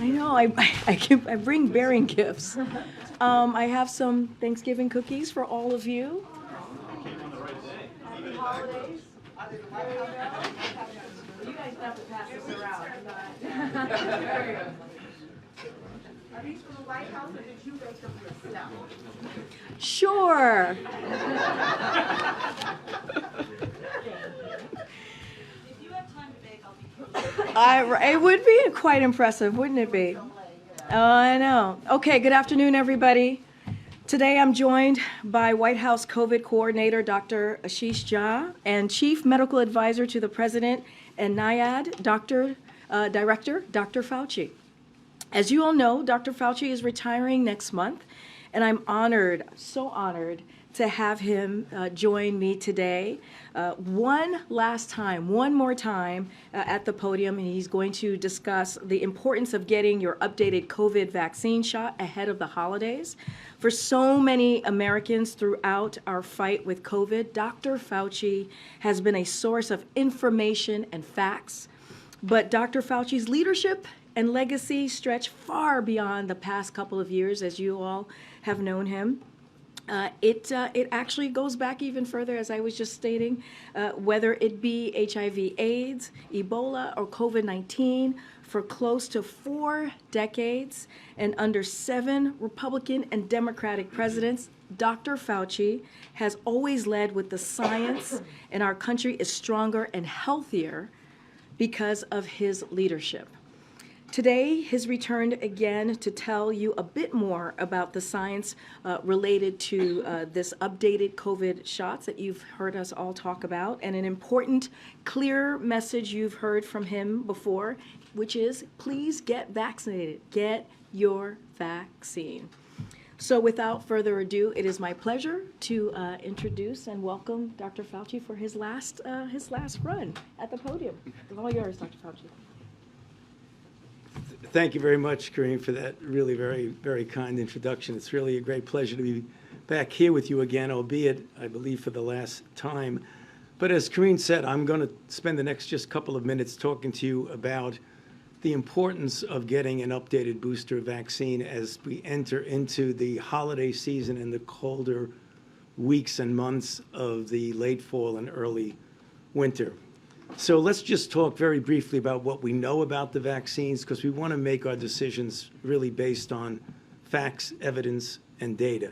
I know, I bring bearing gifts. I have some Thanksgiving cookies for all of you. Happy holidays. There you go. You guys have to pass this around. There you go. Are these from the White House, or did you make them yourself? Sure. If you have time to bake, I'll be It would be quite impressive, wouldn't it be? Oh, I know. Okay, good afternoon, everybody. Today I'm joined by White House COVID Coordinator Dr. Ashish Jha and Chief Medical Advisor to the President and NIAID Director Dr. Fauci. As you all know, Dr. Fauci is retiring next month, and I'm honored, so honored, to have him join me today. One more time at the podium, and he's going to discuss the importance of getting your updated COVID vaccine shot ahead of the holidays. For so many Americans throughout our fight with COVID, Dr. Fauci has been a source of information and facts. But Dr. Fauci's leadership and legacy stretch far beyond the past couple of years, as you all have known him. It actually goes back even further, as I was just stating, whether it be HIV/AIDS, Ebola, or COVID-19, for close to 4 decades and under 7 Republican and Democratic presidents, Dr. Fauci has always led with the science, and our country is stronger and healthier because of his leadership. Today, he's returned again to tell you a bit more about the science related to this updated COVID shots that you've heard us all talk about, and an important, clear message you've heard from him before, which is, please get vaccinated. Get your vaccine. So without further ado, it is my pleasure to introduce and welcome Dr. Fauci for his last run at the podium. It's all yours, Dr. Fauci. Thank you very much, Karine, for that really very, very kind introduction. It's really a great pleasure to be back here with you again, albeit, I believe, for the last time. But as Karine said, I'm going to spend the next just couple of minutes talking to you about the importance of getting an updated booster vaccine as we enter into the holiday season and the colder weeks and months of the late fall and early winter. So let's just talk very briefly about what we know about the vaccines, because we want to make our decisions really based on facts, evidence, and data.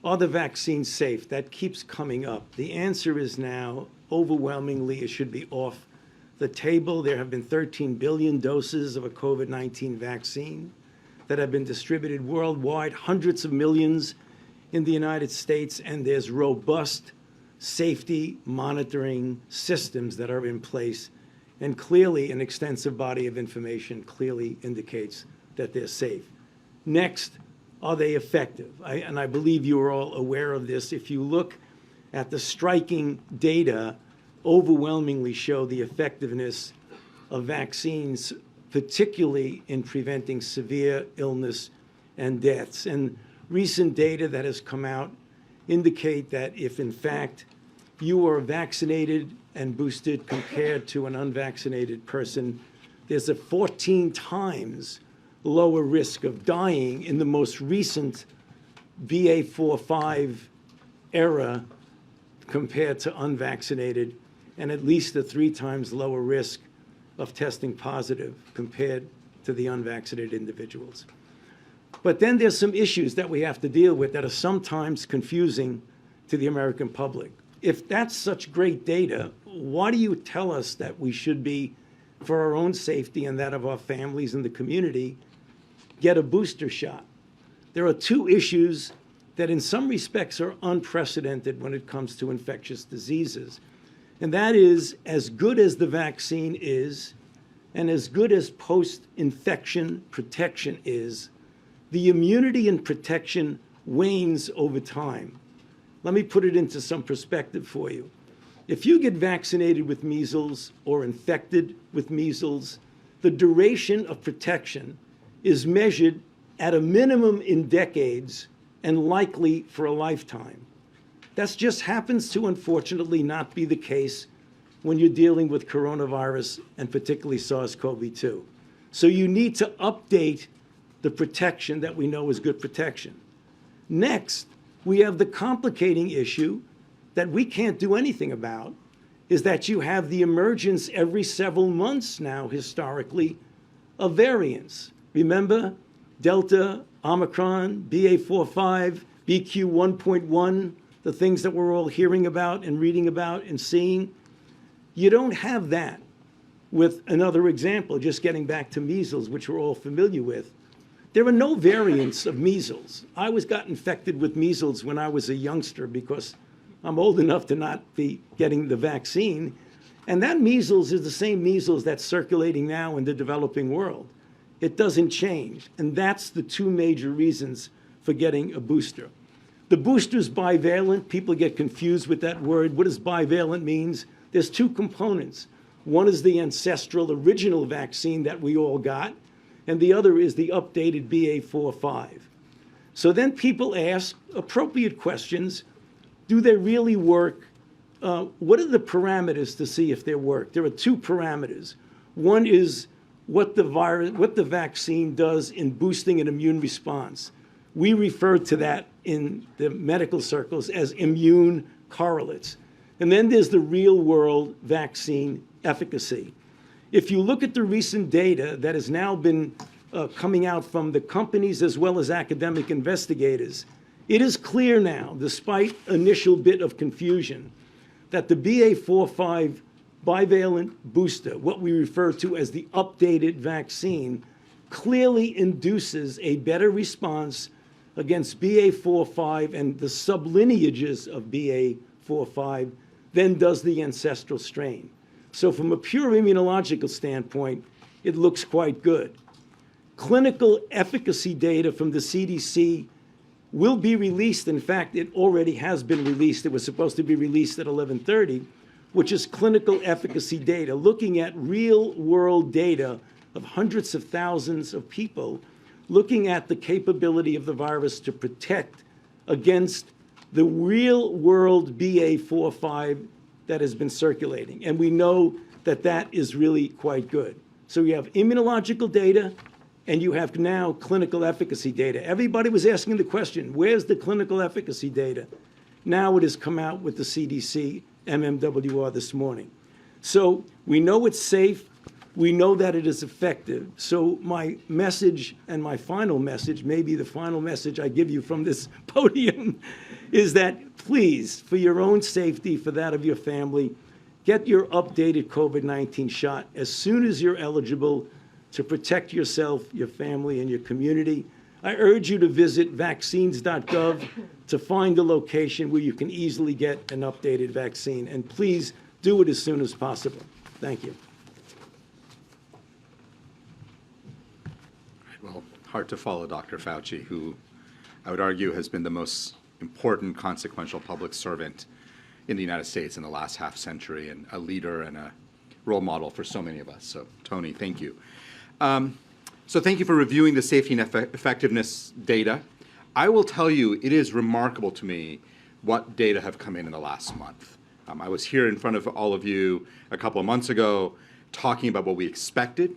Are the vaccines safe? That keeps coming up. The answer is now overwhelmingly it should be off the table. There have been 13 billion doses of a COVID-19 vaccine that have been distributed worldwide, hundreds of millions in the United States, and there's robust safety monitoring systems that are in place, and clearly an extensive body of information clearly indicates that they're safe. Next, are they effective? And I believe you are all aware of this. If you look at the striking data, overwhelmingly show the effectiveness of vaccines, particularly in preventing severe illness and deaths. And recent data that has come out indicate that if, in fact, you are vaccinated and boosted compared to an unvaccinated person, there's a 14 times lower risk of dying in the most recent BA.4/5 era compared to unvaccinated, and at least a 3 times lower risk of testing positive compared to the unvaccinated individuals. But then there's some issues that we have to deal with that are sometimes confusing to the American public. If that's such great data, why do you tell us that we should be, for our own safety and that of our families and the community, get a booster shot? There are 2 issues that in some respects are unprecedented when it comes to infectious diseases. And that is, as good as the vaccine is, and as good as post-infection protection is, the immunity and protection wanes over time. Let me put it into some perspective for you. If you get vaccinated with measles or infected with measles, the duration of protection is measured at a minimum in decades and likely for a lifetime. That just happens to, unfortunately, not be the case when you're dealing with coronavirus and particularly SARS-CoV-2. So you need to update the protection that we know is good protection. Next, we have the complicating issue that we can't do anything about, is that you have the emergence every several months now, historically, of variants. Remember, Delta, Omicron, BA.4/5, BQ 1.1, the things that we're all hearing about and reading about and seeing. You don't have that with another example, just getting back to measles, which we're all familiar with. There are no variants of measles. I got infected with measles when I was a youngster because I'm old enough to not be getting the vaccine. And that measles is the same measles that's circulating now in the developing world. It doesn't change. And that's the two major reasons for getting a booster. The booster's bivalent. People get confused with that word. What does bivalent means? There's two components. One is the ancestral original vaccine that we all got, and the other is the updated BA.4/5. So then people ask appropriate questions. Do they really work? What are the parameters to see if they work? There are two parameters. One is what the vaccine does in boosting an immune response. We refer to that in the medical circles as immune correlates. And then there's the real-world vaccine efficacy. If you look at the recent data that has now been coming out from the companies as well as academic investigators, it is clear now, despite initial bit of confusion, that the BA.4/5 bivalent booster, what we refer to as the updated vaccine, clearly induces a better response against BA.4/5 and the sublineages of BA.4/5 than does the ancestral strain. So from a pure immunological standpoint, it looks quite good. Clinical efficacy data from the CDC will be released. In fact, it already has been released. It was supposed to be released at 11:30, which is clinical efficacy data, looking at real-world data of hundreds of thousands of people, looking at the capability of the virus to protect against the real-world BA.4/5 that has been circulating. And we know that that is really quite good. So you have immunological data, and you have now clinical efficacy data. Everybody was asking the question, where's the clinical efficacy data? Now it has come out with the CDC MMWR this morning. So we know it's safe. We know that it is effective. So my message, and my final message, maybe the final message I give you from this podium, is that please, for your own safety, for that of your family, get your updated COVID-19 shot as soon as you're eligible to protect yourself, your family, and your community. I urge you to visit vaccines.gov to find a location where you can easily get an updated vaccine. And please do it as soon as possible. Thank you. Well, hard to follow Dr. Fauci, who I would argue has been the most important, consequential public servant in the United States in the last half century, and a leader and a role model for so many of us. So, Tony, thank you. So thank you for reviewing the safety and effectiveness data. I will tell you, it is remarkable to me what data have come in the last month. I was here in front of all of you a couple of months ago talking about what we expected.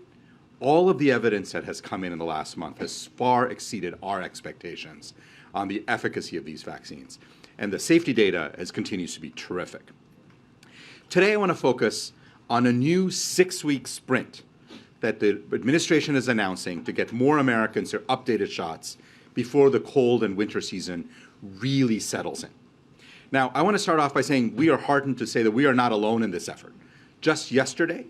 All of the evidence that has come in the last month has far exceeded our expectations on the efficacy of these vaccines. And the safety data continues to be terrific. Today I want to focus on a new 6-week sprint that the administration is announcing to get more Americans their updated shots before the cold and winter season really settles in. Now, I want to start off by saying we are heartened to say that we are not alone in this effort. Just yesterday,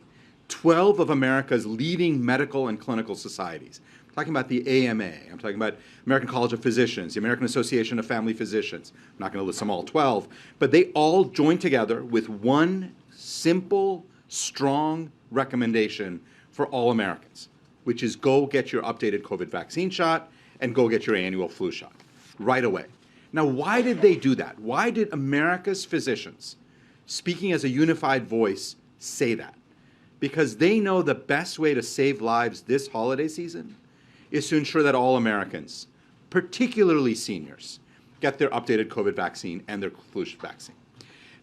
12 of America's leading medical and clinical societies, I'm talking about the AMA, I'm talking about American College of Physicians, the American Association of Family Physicians, I'm not going to list them all 12, but they all joined together with one simple, strong recommendation for all Americans, which is go get your updated COVID vaccine shot and go get your annual flu shot right away. Now, why did they do that? Why did America's physicians, speaking as a unified voice, say that? Because they know the best way to save lives this holiday season is to ensure that all Americans, particularly seniors, get their updated COVID vaccine and their flu vaccine.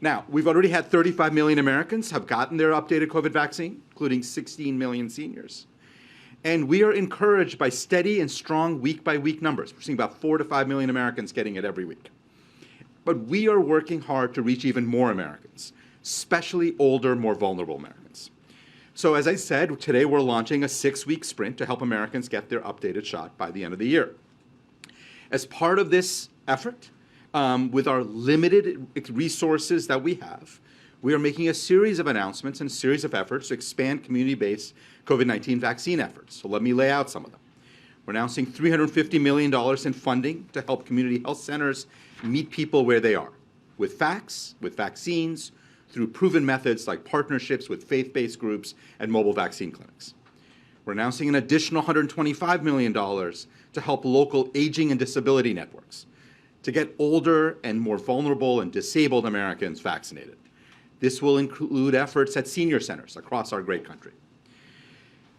Now, we've already had 35 million Americans have gotten their updated COVID vaccine, including 16 million seniors. And we are encouraged by steady and strong week-by-week numbers. We're seeing about 4 to 5 million Americans getting it every week. But we are working hard to reach even more Americans, especially older, more vulnerable Americans. So as I said, today we're launching a 6-week sprint to help Americans get their updated shot by the end of the year. As part of this effort, with our limited resources that we have, we are making a series of announcements and a series of efforts to expand community-based COVID-19 vaccine efforts. So let me lay out some of them. We're announcing $350 million in funding to help community health centers meet people where they are, with facts, with vaccines, through proven methods like partnerships with faith-based groups and mobile vaccine clinics. We're announcing an additional $125 million to help local aging and disability networks to get older and more vulnerable and disabled Americans vaccinated. This will include efforts at senior centers across our great country.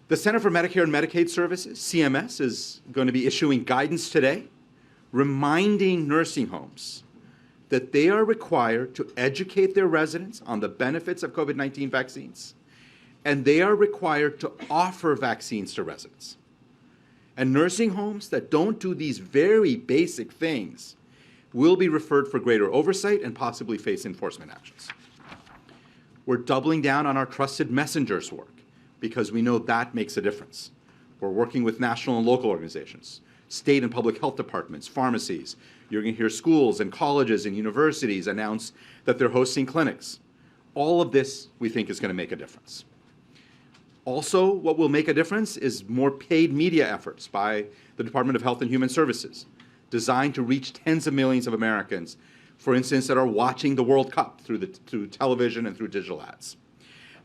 The Center for Medicare and Medicaid Services, CMS, is going to be issuing guidance today, reminding nursing homes that they are required to educate their residents on the benefits of COVID-19 vaccines, and they are required to offer vaccines to residents. And nursing homes that don't do these very basic things will be referred for greater oversight and possibly face enforcement actions. We're doubling down on our trusted messengers work because we know that makes a difference. We're working with national and local organizations, state and public health departments, pharmacies. You're going to hear schools and colleges and universities announce that they're hosting clinics. All of this, we think, is going to make a difference. Also, what will make a difference is more paid media efforts by the Department of Health and Human Services, designed to reach tens of millions of Americans, for instance, that are watching the World Cup through television and through digital ads.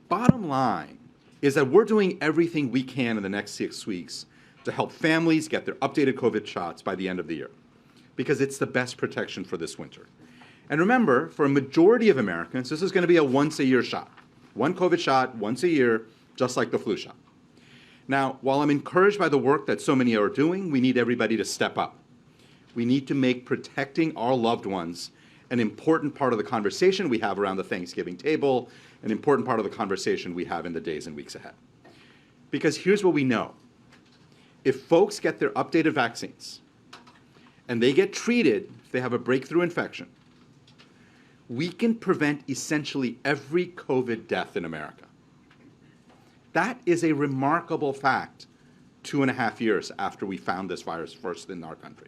Bottom line is that we're doing everything we can in the next 6 weeks to help families get their updated COVID shots by the end of the year, because it's the best protection for this winter. And remember, for a majority of Americans, this is going to be a once-a-year shot. One COVID shot once a year, just like the flu shot. Now, while I'm encouraged by the work that so many are doing, we need everybody to step up. We need to make protecting our loved ones an important part of the conversation we have around the Thanksgiving table, an important part of the conversation we have in the days and weeks ahead. Because here's what we know. If folks get their updated vaccines and they get treated if they have a breakthrough infection, we can prevent essentially every COVID death in America. That is a remarkable fact 2.5 years after we found this virus first in our country.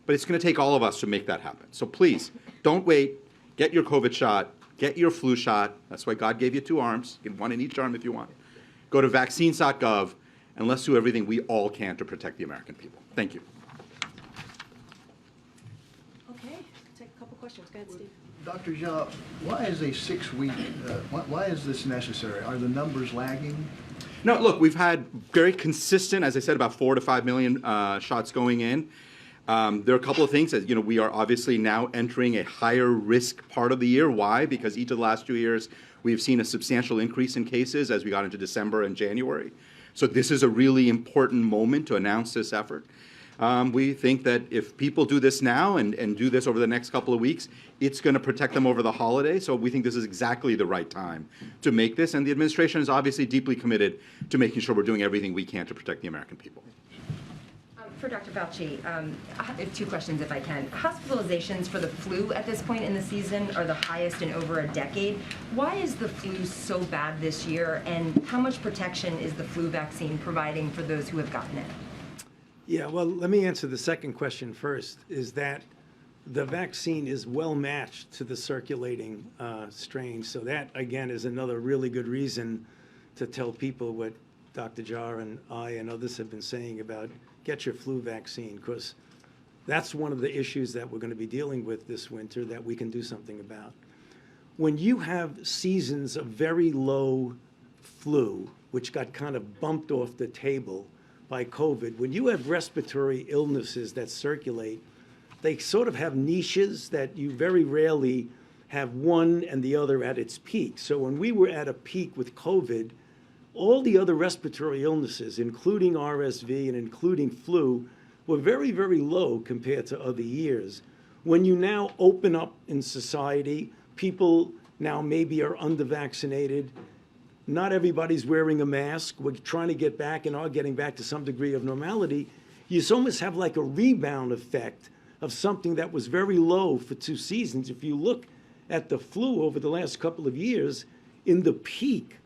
But it's going to take all of us to make that happen. So please, don't wait. Get your COVID shot. Get your flu shot. That's why God gave you 2 arms. You get one in each arm if you want. Go to vaccines.gov, and let's do everything we all can to protect the American people. Thank you. Okay, take a couple questions. Go ahead, Steve. Dr. Jean, why is a 6-week, why is this necessary? Are the numbers lagging? No, look, we've had very consistent, as I said, about 4 to 5 million shots going in. There are a couple of things that, we are obviously now entering a higher risk part of the year. Why? Because each of the last 2 years, we've seen a substantial increase in cases as we got into December and January. So this is a really important moment to announce this effort. We think that if people do this now and do this over the next couple of weeks, it's going to protect them over the holiday. So we think this is exactly the right time to make this. And the administration is obviously deeply committed to making sure we're doing everything we can to protect the American people. For Dr. Fauci, I have 2 questions if I can. Hospitalizations for the flu at this point in the season are the highest in over a decade. Why is the flu so bad this year, and how much protection is the flu vaccine providing for those who have gotten it? Yeah, well, let me answer the second question first, is that the vaccine is well matched to the circulating strain. So that, again, is another really good reason to tell people what Dr. Jar and I and others have been saying about get your flu vaccine, because that's one of the issues that we're going to be dealing with this winter that we can do something about. When you have seasons of very low flu, which got kind of bumped off the table by COVID, when you have respiratory illnesses that circulate, they sort of have niches that you very rarely have one and the other at its peak. So when we were at a peak with COVID, all the other respiratory illnesses, including RSV and including flu, were very, very low compared to other years. When you now open up in society, people now maybe are under-vaccinated, Not everybody's wearing a mask. We're trying to get back and are getting back to some degree of normality. You almost have like a rebound effect of something that was very low for 2 seasons. If you look at the flu over the last couple of years, in the peak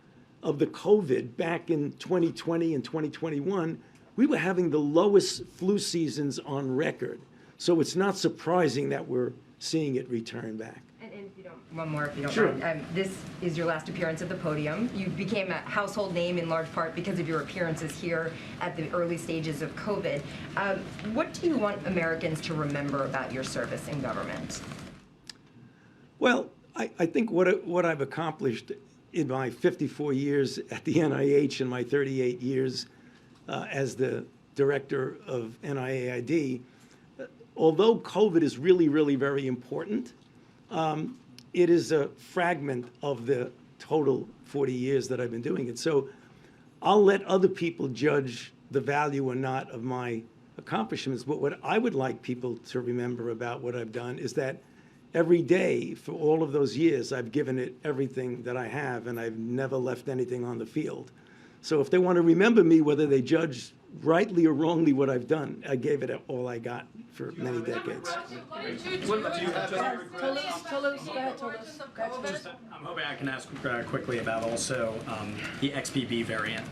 of the COVID back in 2020 and 2021, we were having the lowest flu seasons on record. So it's not surprising that we're seeing it return back. And if you don't, one more if you don't Sure. mind. This is your last appearance at the podium. You became a household name in large part because of your appearances here at the early stages of COVID. What do you want Americans to remember about your service in government? Well, I think what I've accomplished in my 54 years at the NIH and my 38 years as the director of NIAID, although COVID is really, really very important, it is a fragment of the total 40 years that I've been doing it. So I'll let other people judge the value or not of my accomplishments. But what I would like people to remember about what I've done is that every day for all of those years, I've given it everything that I have, and I've never left anything on the field. So if they want to remember me, whether they judge rightly or wrongly what I've done, I gave it all I got for many decades. I'm hoping I can ask quickly about also the XBB variant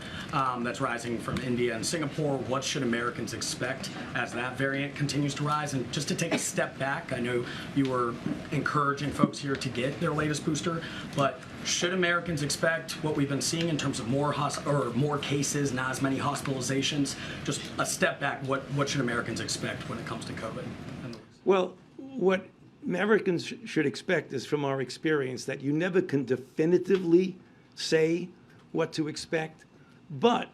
that's rising from India and Singapore. What should Americans expect as that variant continues to rise? And just to take a step back, I know you were encouraging folks here to get their latest booster, but should Americans expect what we've been seeing in terms of more cases, not as many hospitalizations? Just a step back, what should Americans expect when it comes to COVID? Well, what Americans should expect is from our experience that you never can definitively say what to expect, but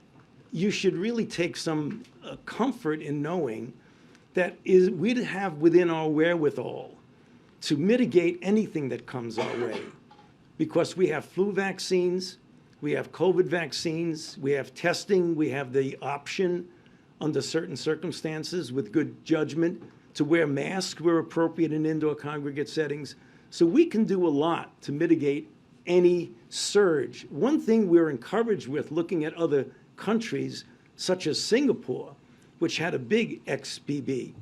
you should really take some comfort in knowing that we'd have within our wherewithal to mitigate anything that comes our way. Because we have flu vaccines, we have COVID vaccines, we have testing, we have the option under certain circumstances with good judgment to wear masks where appropriate in indoor congregate settings. So we can do a lot to mitigate any surge. One thing we're encouraged with looking at other countries, such as Singapore, which had a big XBB,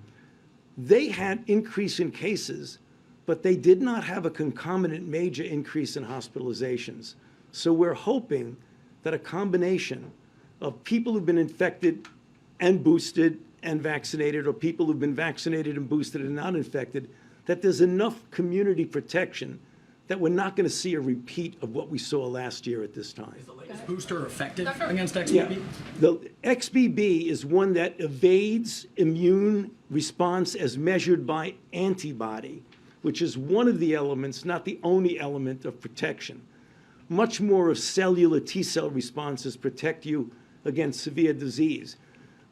they had increase in cases, but they did not have a concomitant major increase in hospitalizations. So we're hoping that a combination of people who've been infected and boosted and vaccinated, or people who've been vaccinated and boosted and not infected, that there's enough community protection that we're not going to see a repeat of what we saw last year at this time. Is the latest booster effective against XBB? Yeah, the XBB is one that evades immune response as measured by antibody, which is one of the elements, not the only element of protection. Much more of cellular T-cell responses protect you against severe disease.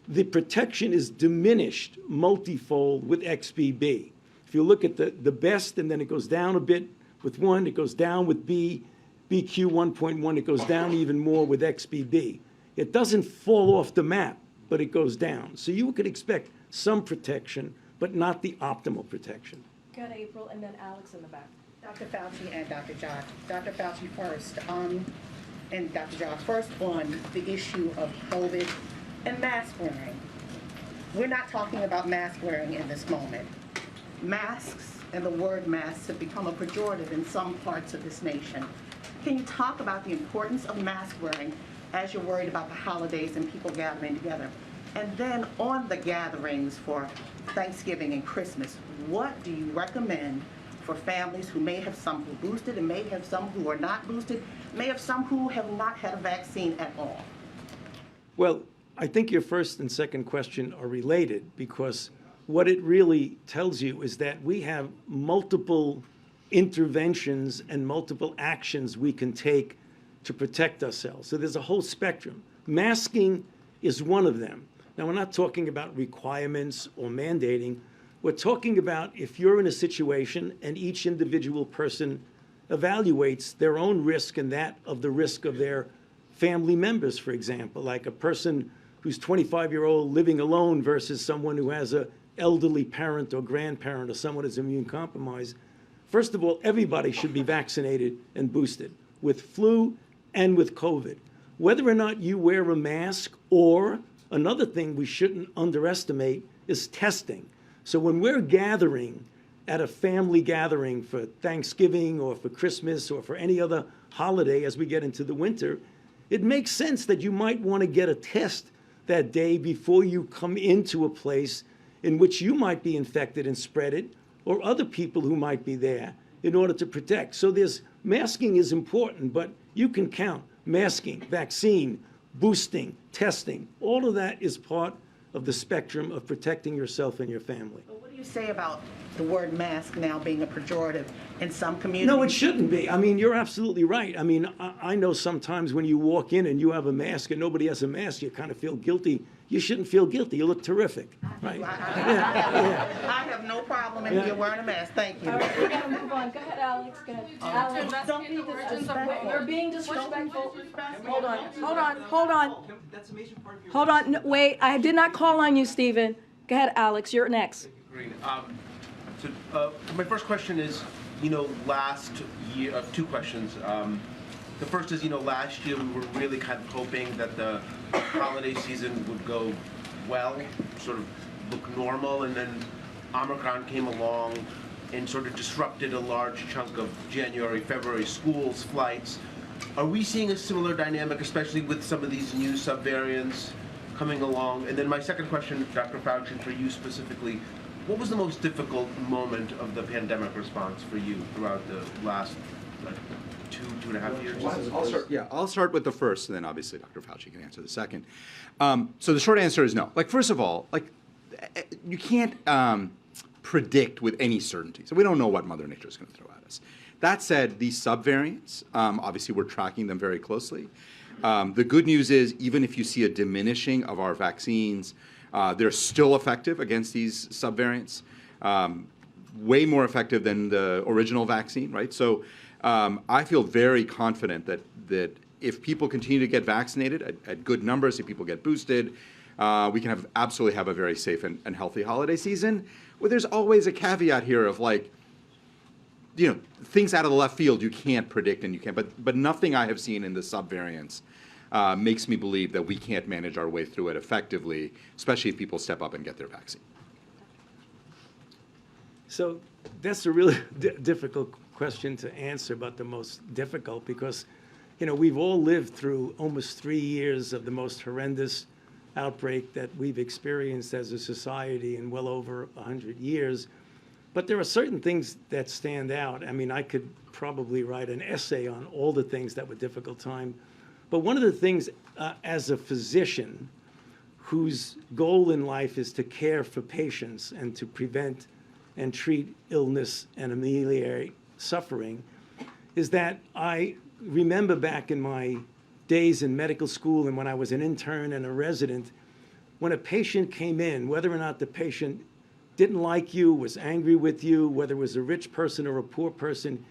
The protection is diminished multifold with XBB. If you look at the best, and then it goes down a bit with one, it goes down with BQ 1.1, it goes down even more with XBB. It doesn't fall off the map, but it goes down. So you could expect some protection, but not the optimal protection. Got April, and then Alex in the back. Dr. Fauci and Dr. Josh. Dr. Fauci first, and Dr. Josh, first on the issue of COVID and mask wearing. We're not talking about mask wearing in this moment. Masks and the word masks have become a pejorative in some parts of this nation. Can you talk about the importance of mask wearing as you're worried about the holidays and people gathering together? And then on the gatherings for Thanksgiving and Christmas, what do you recommend for families who may have some who boosted and may have some who are not boosted, may have some who have not had a vaccine at all? Well, I think your first and second question are related, because what it really tells you is that we have multiple interventions and multiple actions we can take to protect ourselves. So there's a whole spectrum. Masking is one of them. Now, we're not talking about requirements or mandating. We're talking about if you're in a situation and each individual person evaluates their own risk and that of the risk of their family members, for example, like a person who's 25-year-old living alone versus someone who has an elderly parent or grandparent or someone who's immune compromised. First of all, everybody should be vaccinated and boosted with flu and with COVID. Whether or not you wear a mask, or another thing we shouldn't underestimate is testing. So when we're gathering at a family gathering for Thanksgiving or for Christmas or for any other holiday as we get into the winter, it makes sense that you might want to get a test that day before you come into a place in which you might be infected and spread it, or other people who might be there, in order to protect. So masking is important, but you can count masking, vaccine, boosting, testing. All of that is part of the spectrum of protecting yourself and your family. What do you say about the word mask now being a pejorative in some communities? No, it shouldn't be. I mean, you're absolutely right. I mean, I know sometimes when you walk in and you have a mask and nobody has a mask, you kind of feel guilty. You shouldn't feel guilty. You look terrific. Right. I have no problem in here wearing a mask. Thank you. All right, we're gonna move on. Go ahead, Alex. Go ahead. Alex, don't be disrespectful. You're being disrespectful. Hold on, hold on, hold on. Hold on, no, wait, I did not call on you, Stephen. Go ahead, Alex, you're next. Karine, my first question is, last year, two questions. The first is, last year we were really kind of hoping that the holiday season would go well, sort of look normal, and then Omicron came along and sort of disrupted a large chunk of January, February schools, flights. Are we seeing a similar dynamic, especially with some of these new subvariants coming along? And then my second question, Dr. Fauci, for you specifically, what was the most difficult moment of the pandemic response for you throughout the last two and a half years? I'll start with the first, and then obviously Dr. Fauci can answer the second. So the short answer is no. First of all, you can't predict with any certainty. So we don't know what Mother Nature is going to throw at us. That said, these subvariants, obviously we're tracking them very closely. The good news is, even if you see a diminishing of our vaccines, they're still effective against these subvariants, way more effective than the original vaccine, right? So I feel very confident that if people continue to get vaccinated at good numbers, if people get boosted, we can absolutely have a very safe and healthy holiday season. Well, there's always a caveat here of things out of the left field you can't predict, and you can't. But nothing I have seen in the subvariants makes me believe that we can't manage our way through it effectively, especially if people step up and get their vaccine. So that's a really difficult question to answer, but the most difficult because, we've all lived through almost 3 years of the most horrendous outbreak that we've experienced as a society in well over 100 years. But there are certain things that stand out. I mean, I could probably write an essay on all the things that were difficult time. But one of the things, as a physician whose goal in life is to care for patients and to prevent and treat illness and ameliorate suffering, is that I remember back in my days in medical school and when I was an intern and a resident, when a patient came in, whether or not the patient didn't like you, was angry with you, whether it was a rich person or a poor person,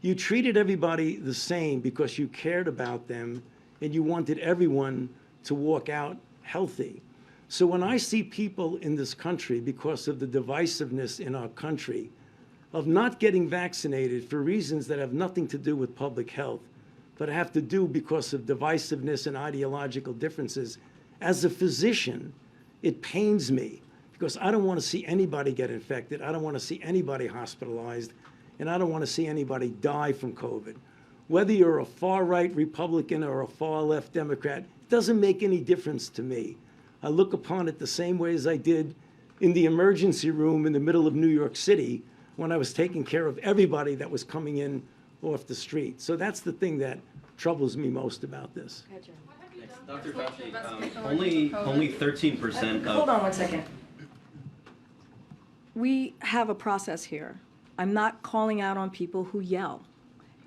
you treated everybody the same because you cared about them and you wanted everyone to walk out healthy. So when I see people in this country, because of the divisiveness in our country, of not getting vaccinated for reasons that have nothing to do with public health, but have to do because of divisiveness and ideological differences, as a physician, it pains me because I don't want to see anybody get infected. I don't want to see anybody hospitalized, and I don't want to see anybody die from COVID. Whether you're a far-right Republican or a far-left Democrat, it doesn't make any difference to me. I look upon it the same way as I did in the emergency room in the middle of New York City when I was taking care of everybody that was coming in off the street. So that's the thing that troubles me most about this. Dr. Fauci, only 13% of... Hold on one second. We have a process here. I'm not calling out on people who yell.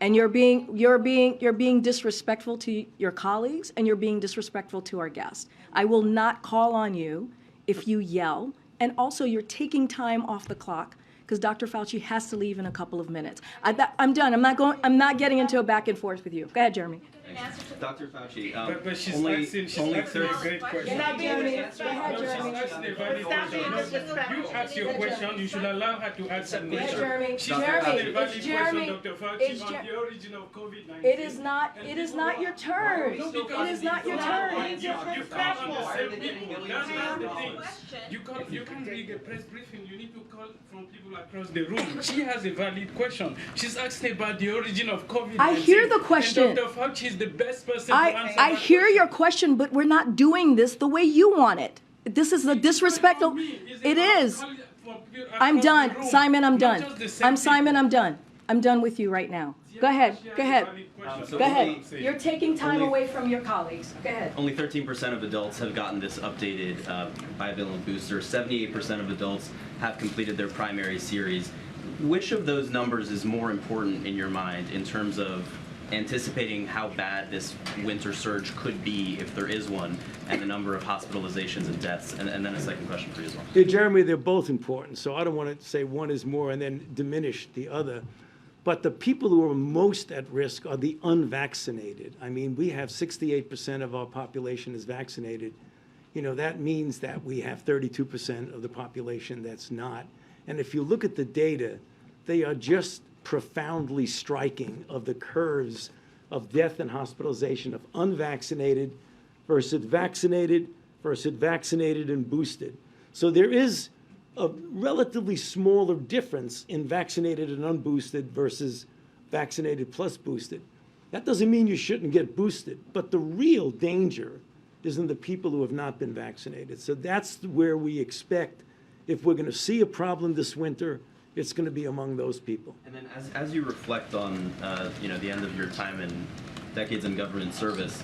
And you're being disrespectful to your colleagues, and you're being disrespectful to our guests. I will not call on you if you yell, and also you're taking time off the clock because Dr. Fauci has to leave in a couple of minutes. I'm done. I'm not getting into a back and forth with you. Go ahead, Jeremy. answer to Dr. Fauci, But she's only asking, she's only asking a 30. great question. You're not being Jeremy. disrespectful. Go ahead, No, she's Jeremy. asking a valid Stop being question. disrespectful. You ask your question, you should allow her to answer the Yeah, question. Jeremy. She's Jeremy, asking a it's valid Jeremy. question, Dr. Fauci, It's on Jer- the origin of COVID-19. It is not your turn. No, It because is not your you turn. can't- you can't on the same people. That's the thing. question. You can't read a press briefing. You need to call from people across the room. She has a valid question. She's asking about the origin of COVID-19. I hear the question. And Dr. Fauci is the best person to I answer I that hear question. your question, but we're not doing this the way you want it. This is a disrespectful. It is. I'm done. Simon, I'm done. I'm Simon, I'm done. I'm done with you right now. Go ahead. Go ahead. So Go ahead. only- You're taking time only- away from your colleagues. Go ahead. Only 13% of adults have gotten this updated bivalent booster. 78% of adults have completed their primary series. Which of those numbers is more important in your mind in terms of anticipating how bad this winter surge could be, if there is one, and the number of hospitalizations and deaths? And then a second question for you as well. Yeah, Jeremy, they're both important, so I don't want to say one is more and then diminish the other. But the people who are most at risk are the unvaccinated. I mean, we have 68% of our population is vaccinated. You know, that means that we have 32% of the population that's not. And if you look at the data, they are just profoundly striking of the curves of death and hospitalization of unvaccinated versus vaccinated and boosted. So there is a relatively smaller difference in vaccinated and unboosted versus vaccinated plus boosted. That doesn't mean you shouldn't get boosted, but the real danger is in the people who have not been vaccinated. So that's where we expect, if we're going to see a problem this winter, it's going to be among those people. And then as you reflect on the end of your time and decades in government service,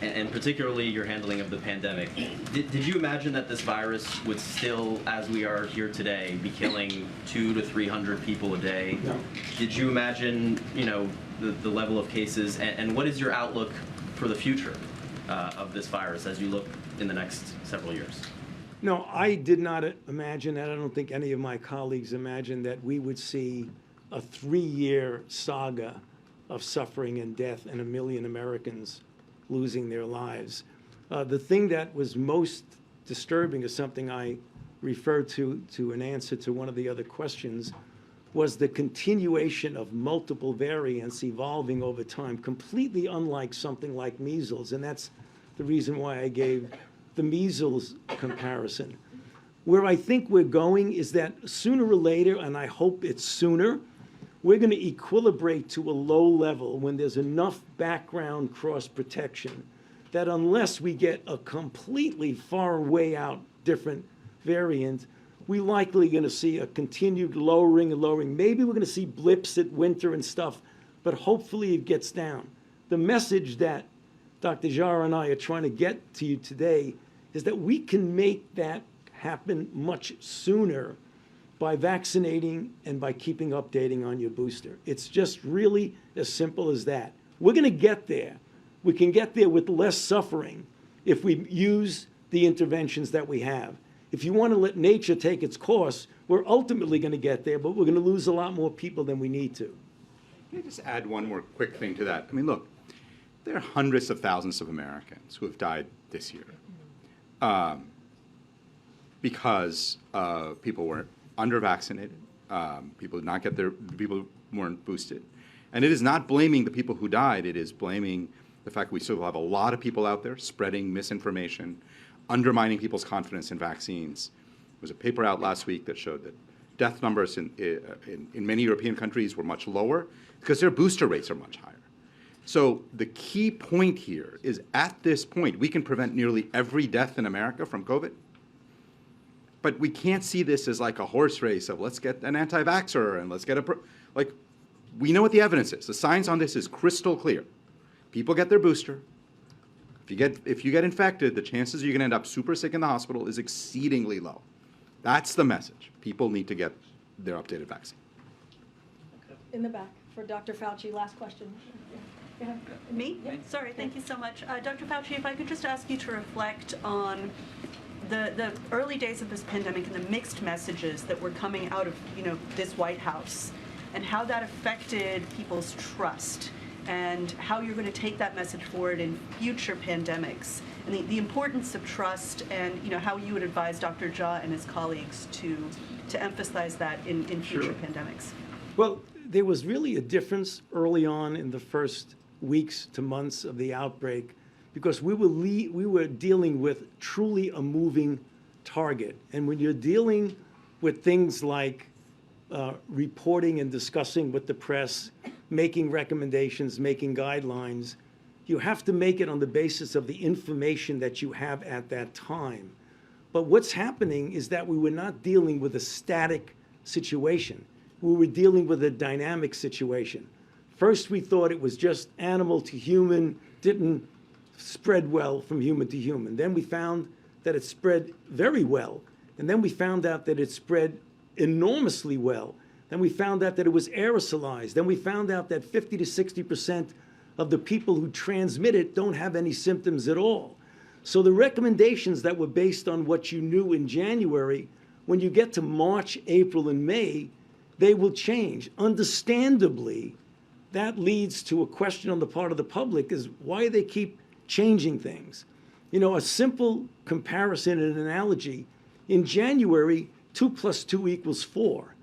and particularly your handling of the pandemic, did you imagine that this virus would still, as we are here today, be killing 200 to 300 people a day? No. Did you imagine, the level of cases, and what is your outlook for the future of this virus as you look in the next several years? No, I did not imagine that. I don't think any of my colleagues imagined that we would see a 3-year saga of suffering and death and 1 million Americans losing their lives. The thing that was most disturbing is something I referred to an answer to one of the other questions, was the continuation of multiple variants evolving over time, completely unlike something like measles. And that's the reason why I gave the measles comparison. Where I think we're going is that sooner or later, and I hope it's sooner, we're going to equilibrate to a low level when there's enough background cross protection that unless we get a completely far way out different variant, we're likely going to see a continued lowering and lowering. Maybe we're going to see blips at winter and stuff, but hopefully it gets down. The message that Dr. Jarrah and I are trying to get to you today is that we can make that happen much sooner by vaccinating and by keeping updating on your booster. It's just really as simple as that. We're going to get there. We can get there with less suffering if we use the interventions that we have. If you want to let nature take its course, we're ultimately going to get there, but we're going to lose a lot more people than we need to. Can I just add one more quick thing to that? I mean, look, there are hundreds of thousands of Americans who have died this year because people were under-vaccinated, people weren't boosted. And it is not blaming the people who died, it is blaming the fact we still have a lot of people out there spreading misinformation, undermining people's confidence in vaccines. There was a paper out last week that showed that death numbers in many European countries were much lower because their booster rates are much higher. So the key point here is, at this point, we can prevent nearly every death in America from COVID. But we can't see this as like a horse race of let's get an anti-vaxxer and let's get we know what the evidence is. The science on this is crystal clear. People get their booster. If you get infected, the chances you're going to end up super sick in the hospital is exceedingly low. That's the message. People need to get their updated vaccine. In the back for Dr. Fauci, last question. Go ahead. Me? Sorry, thank you so much. Dr. Fauci, if I could just ask you to reflect on the early days of this pandemic and the mixed messages that were coming out of this White House and how that affected people's trust and how you're going to take that message forward in future pandemics, and the importance of trust, and how you would advise Dr. Jha and his colleagues to emphasize that in future pandemics. Well, there was really a difference early on in the first weeks to months of the outbreak because we were dealing with truly a moving target. And when you're dealing with things like reporting and discussing with the press, making recommendations, making guidelines, you have to make it on the basis of the information that you have at that time. But what's happening is that we were not dealing with a static situation. We were dealing with a dynamic situation. First, we thought it was just animal to human, didn't spread well from human to human. Then we found that it spread very well. And then we found out that it spread enormously well. Then we found out that it was aerosolized. Then we found out that 50 to 60% of the people who transmit it don't have any symptoms at all. So the recommendations that were based on what you knew in January, when you get to March, April, and May, they will change. Understandably, that leads to a question on the part of the public is why do they keep changing things? A simple comparison and analogy, in January, 2 + 2 = 4.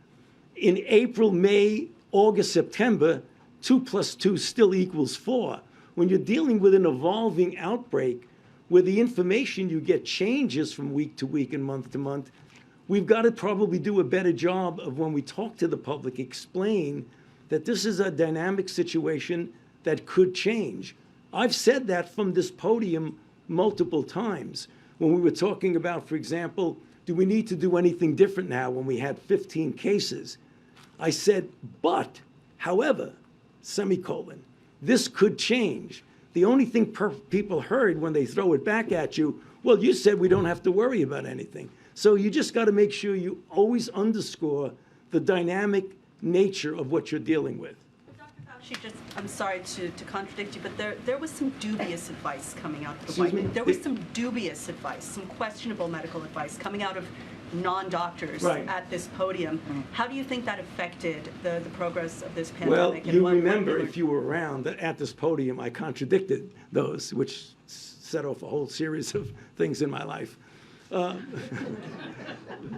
In April, May, August, September, 2 + 2 still equals 4. When you're dealing with an evolving outbreak where the information you get changes from week to week and month to month, we've got to probably do a better job of when we talk to the public, explain that this is a dynamic situation that could change. I've said that from this podium multiple times when we were talking about, for example, do we need to do anything different now when we had 15 cases? I said, but, however, semicolon, this could change. The only thing people heard when they throw it back at you, well, you said we don't have to worry about anything. So you just got to make sure you always underscore the dynamic nature of what you're dealing with. Fauci, I'm sorry to contradict you, but there was some dubious advice coming out of the Excuse White me? House. There was some dubious advice, some questionable medical advice coming out of non-doctors Right. at this podium. How do you think that affected the progress of this Well, pandemic? and you what remember, you if you were around, that at this podium, I contradicted those, which set off a whole series of things in my life.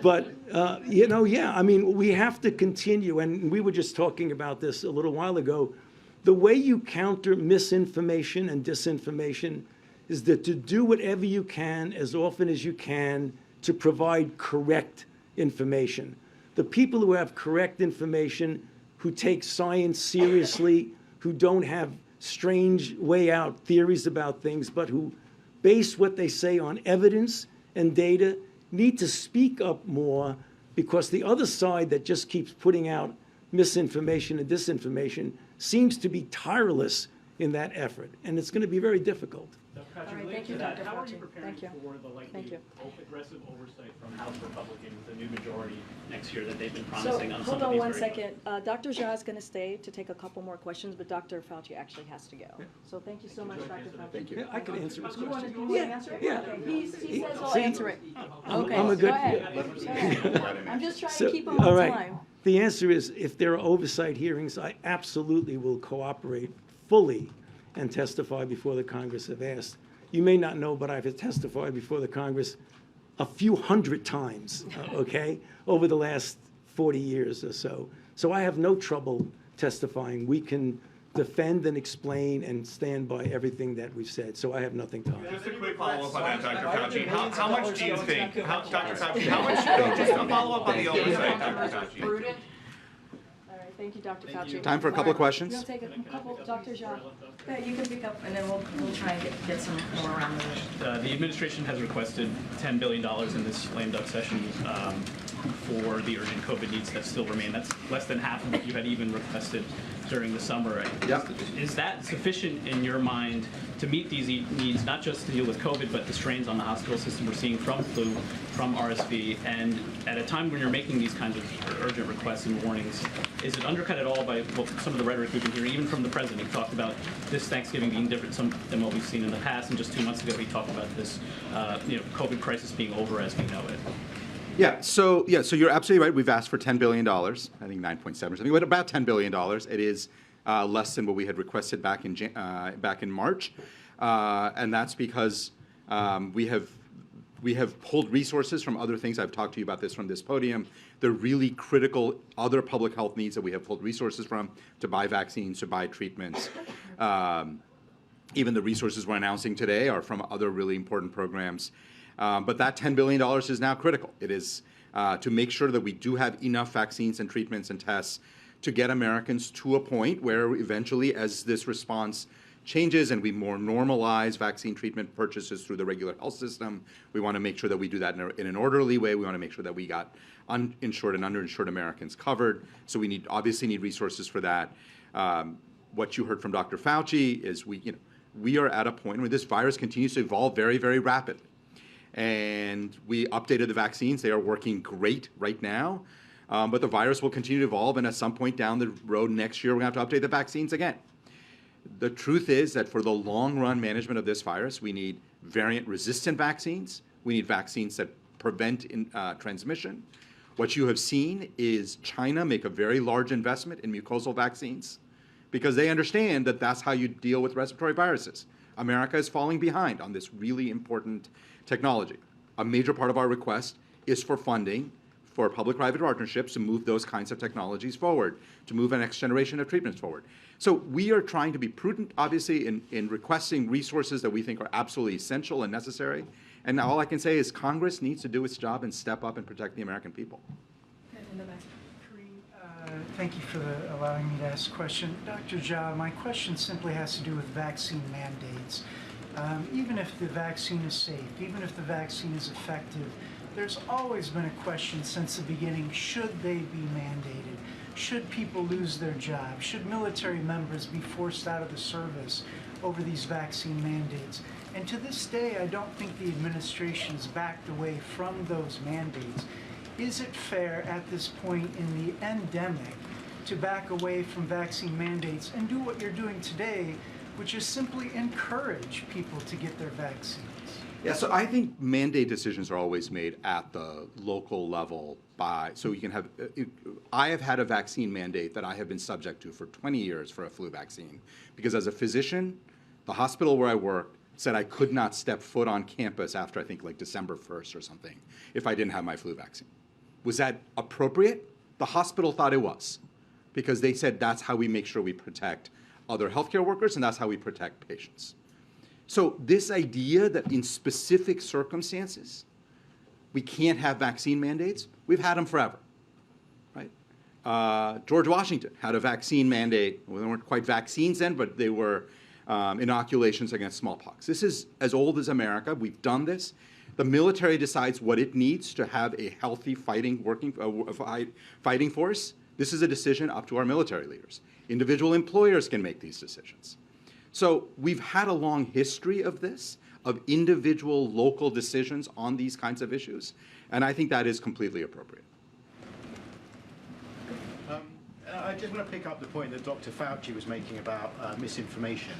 But, we have to continue, and we were just talking about this a little while ago. The way you counter misinformation and disinformation is that to do whatever you can, as often as you can, to provide correct information. The people who have correct information, who take science seriously, who don't have strange way out theories about things, but who base what they say on evidence and data, need to speak up more, because the other side that just keeps putting out misinformation and disinformation seems to be tireless in that effort, and it's going to be very difficult. All right, thank you, Dr. How are Fauci. you preparing Thank you. for the Thank likely you. aggressive oversight from House Republicans, the new majority next year that they've been So, promising on some hold of on these one very second. Dr. Jha is going to stay to take a couple more questions, but Dr. Fauci actually has to go. So thank you so much, Dr. Fauci. Thank Yeah, I can answer his You want question. to answer it? Yeah. Okay. He says I'll See, answer it. Okay, I'm a good- go ahead. Go ahead. I'm just trying to keep him all on right. time. The answer is, if there are oversight hearings, I absolutely will cooperate fully and testify before the Congress if asked. You may not know, but I've testified before the Congress a few hundred times, okay, over the last 40 years or so. So I have no trouble testifying. We can defend and explain and stand by everything that we've said. So I have nothing to hide. Just a quick follow-up on that, Dr. Fauci. How much do you think, Dr. Fauci, how much, just a follow-up on the oversight, Dr. Fauci. All right, thank you, Dr. Fauci. Time for a couple of questions. You'll take a couple, Dr. Jha. Yeah, you can pick up, and then we'll try and get some more around the The administration has requested $10 billion in this lame duck session for the urgent COVID needs that still remain. That's less than half of what you had even requested during the summer. Yep. Is that sufficient in your mind to meet these needs, not just to deal with COVID, but the strains on the hospital system we're seeing from flu, from RSV, and at a time when you're making these kinds of urgent requests and warnings, is it undercut at all by some of the rhetoric we've been hearing, even from the president? He talked about this Thanksgiving being different than what we've seen in the past, and just 2 months ago he talked about this COVID crisis being over as we know it. So you're absolutely right. We've asked for $10 billion, I think 9.7 or something, but about $10 billion. It is less than what we had requested back in March, and that's because we have pulled resources from other things. I've talked to you about this from this podium. The really critical other public health needs that we have pulled resources from to buy vaccines, to buy treatments. Even the resources we're announcing today are from other really important programs. But that $10 billion is now critical. It is to make sure that we do have enough vaccines and treatments and tests to get Americans to a point where eventually, as this response changes and we more normalize vaccine treatment purchases through the regular health system, we want to make sure that we do that in an orderly way. We want to make sure that we got uninsured and underinsured Americans covered. So we obviously need resources for that. What you heard from Dr. Fauci is we are at a point where this virus continues to evolve very, very rapidly. And we updated the vaccines. They are working great right now. But the virus will continue to evolve, and at some point down the road next year, we're going to have to update the vaccines again. The truth is that for the long-run management of this virus, we need variant-resistant vaccines. We need vaccines that prevent transmission. What you have seen is China make a very large investment in mucosal vaccines because they understand that that's how you deal with respiratory viruses. America is falling behind on this really important technology. A major part of our request is for funding for public-private partnerships to move those kinds of technologies forward, to move a next generation of treatments forward. So we are trying to be prudent, obviously, in requesting resources that we think are absolutely essential and necessary. And all I can say is Congress needs to do its job and step up and protect the American people. Karine, thank you for allowing me to ask a question. Dr. Jha, my question simply has to do with vaccine mandates. Even if the vaccine is safe, even if the vaccine is effective, there's always been a question since the beginning, should they be mandated? Should people lose their jobs? Should military members be forced out of the service over these vaccine mandates? And to this day, I don't think the administration's backed away from those mandates. Is it fair at this point in the endemic to back away from vaccine mandates and do what you're doing today, which is simply encourage people to get their vaccines? Yeah, so I think mandate decisions are always made at the local level so you can have, I have had a vaccine mandate that I have been subject to for 20 years for a flu vaccine, because as a physician, the hospital where I worked said I could not step foot on campus after I think like December 1st or something if I didn't have my flu vaccine. Was that appropriate? The hospital thought it was, because they said that's how we make sure we protect other healthcare workers and that's how we protect patients. So this idea that in specific circumstances, we can't have vaccine mandates, we've had them forever, right? George Washington had a vaccine mandate. Well, they weren't quite vaccines then, but they were inoculations against smallpox. This is as old as America. We've done this. The military decides what it needs to have a healthy fighting force. This is a decision up to our military leaders. Individual employers can make these decisions. So we've had a long history of this, of individual local decisions on these kinds of issues, and I think that is completely appropriate. I just want to pick up the point that Dr. Fauci was making about misinformation.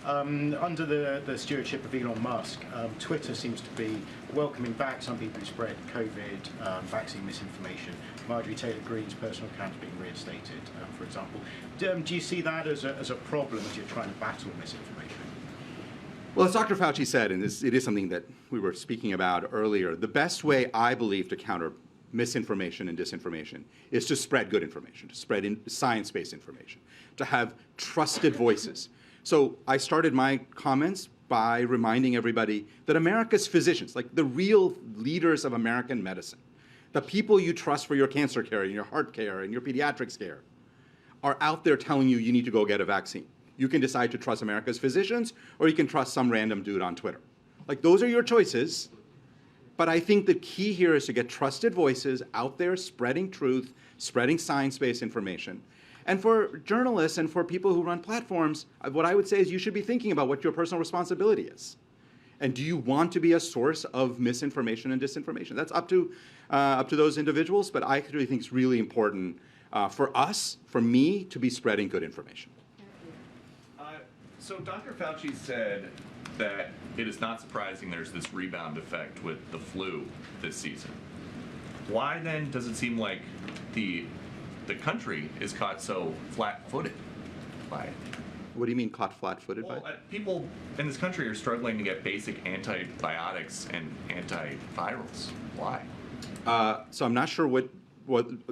Under the stewardship of Elon Musk, Twitter seems to be welcoming back some people who spread COVID vaccine misinformation. Marjorie Taylor Greene's personal account is being reinstated, for example. Do you see that as a problem as you're trying to battle misinformation? Well, as Dr. Fauci said, and it is something that we were speaking about earlier, the best way, I believe, to counter misinformation and disinformation is to spread good information, to spread science-based information, to have trusted voices. So I started my comments by reminding everybody that America's physicians, like the real leaders of American medicine, the people you trust for your cancer care and your heart care and your pediatrics care, are out there telling you need to go get a vaccine. You can decide to trust America's physicians, or you can trust some random dude on Twitter. Like, those are your choices. But I think the key here is to get trusted voices out there spreading truth, spreading science-based information. And for journalists and for people who run platforms, what I would say is you should be thinking about what your personal responsibility is. And do you want to be a source of misinformation and disinformation? That's up to those individuals, but I actually think it's really important for us, for me, to be spreading good information. So Dr. Fauci said that it is not surprising there's this rebound effect with the flu this season. Why then does it seem like the country is caught so flat-footed? by it. What do you mean caught flat-footed by? Well, people in this country are struggling to get basic antibiotics and antivirals. Why? So I'm not sure what.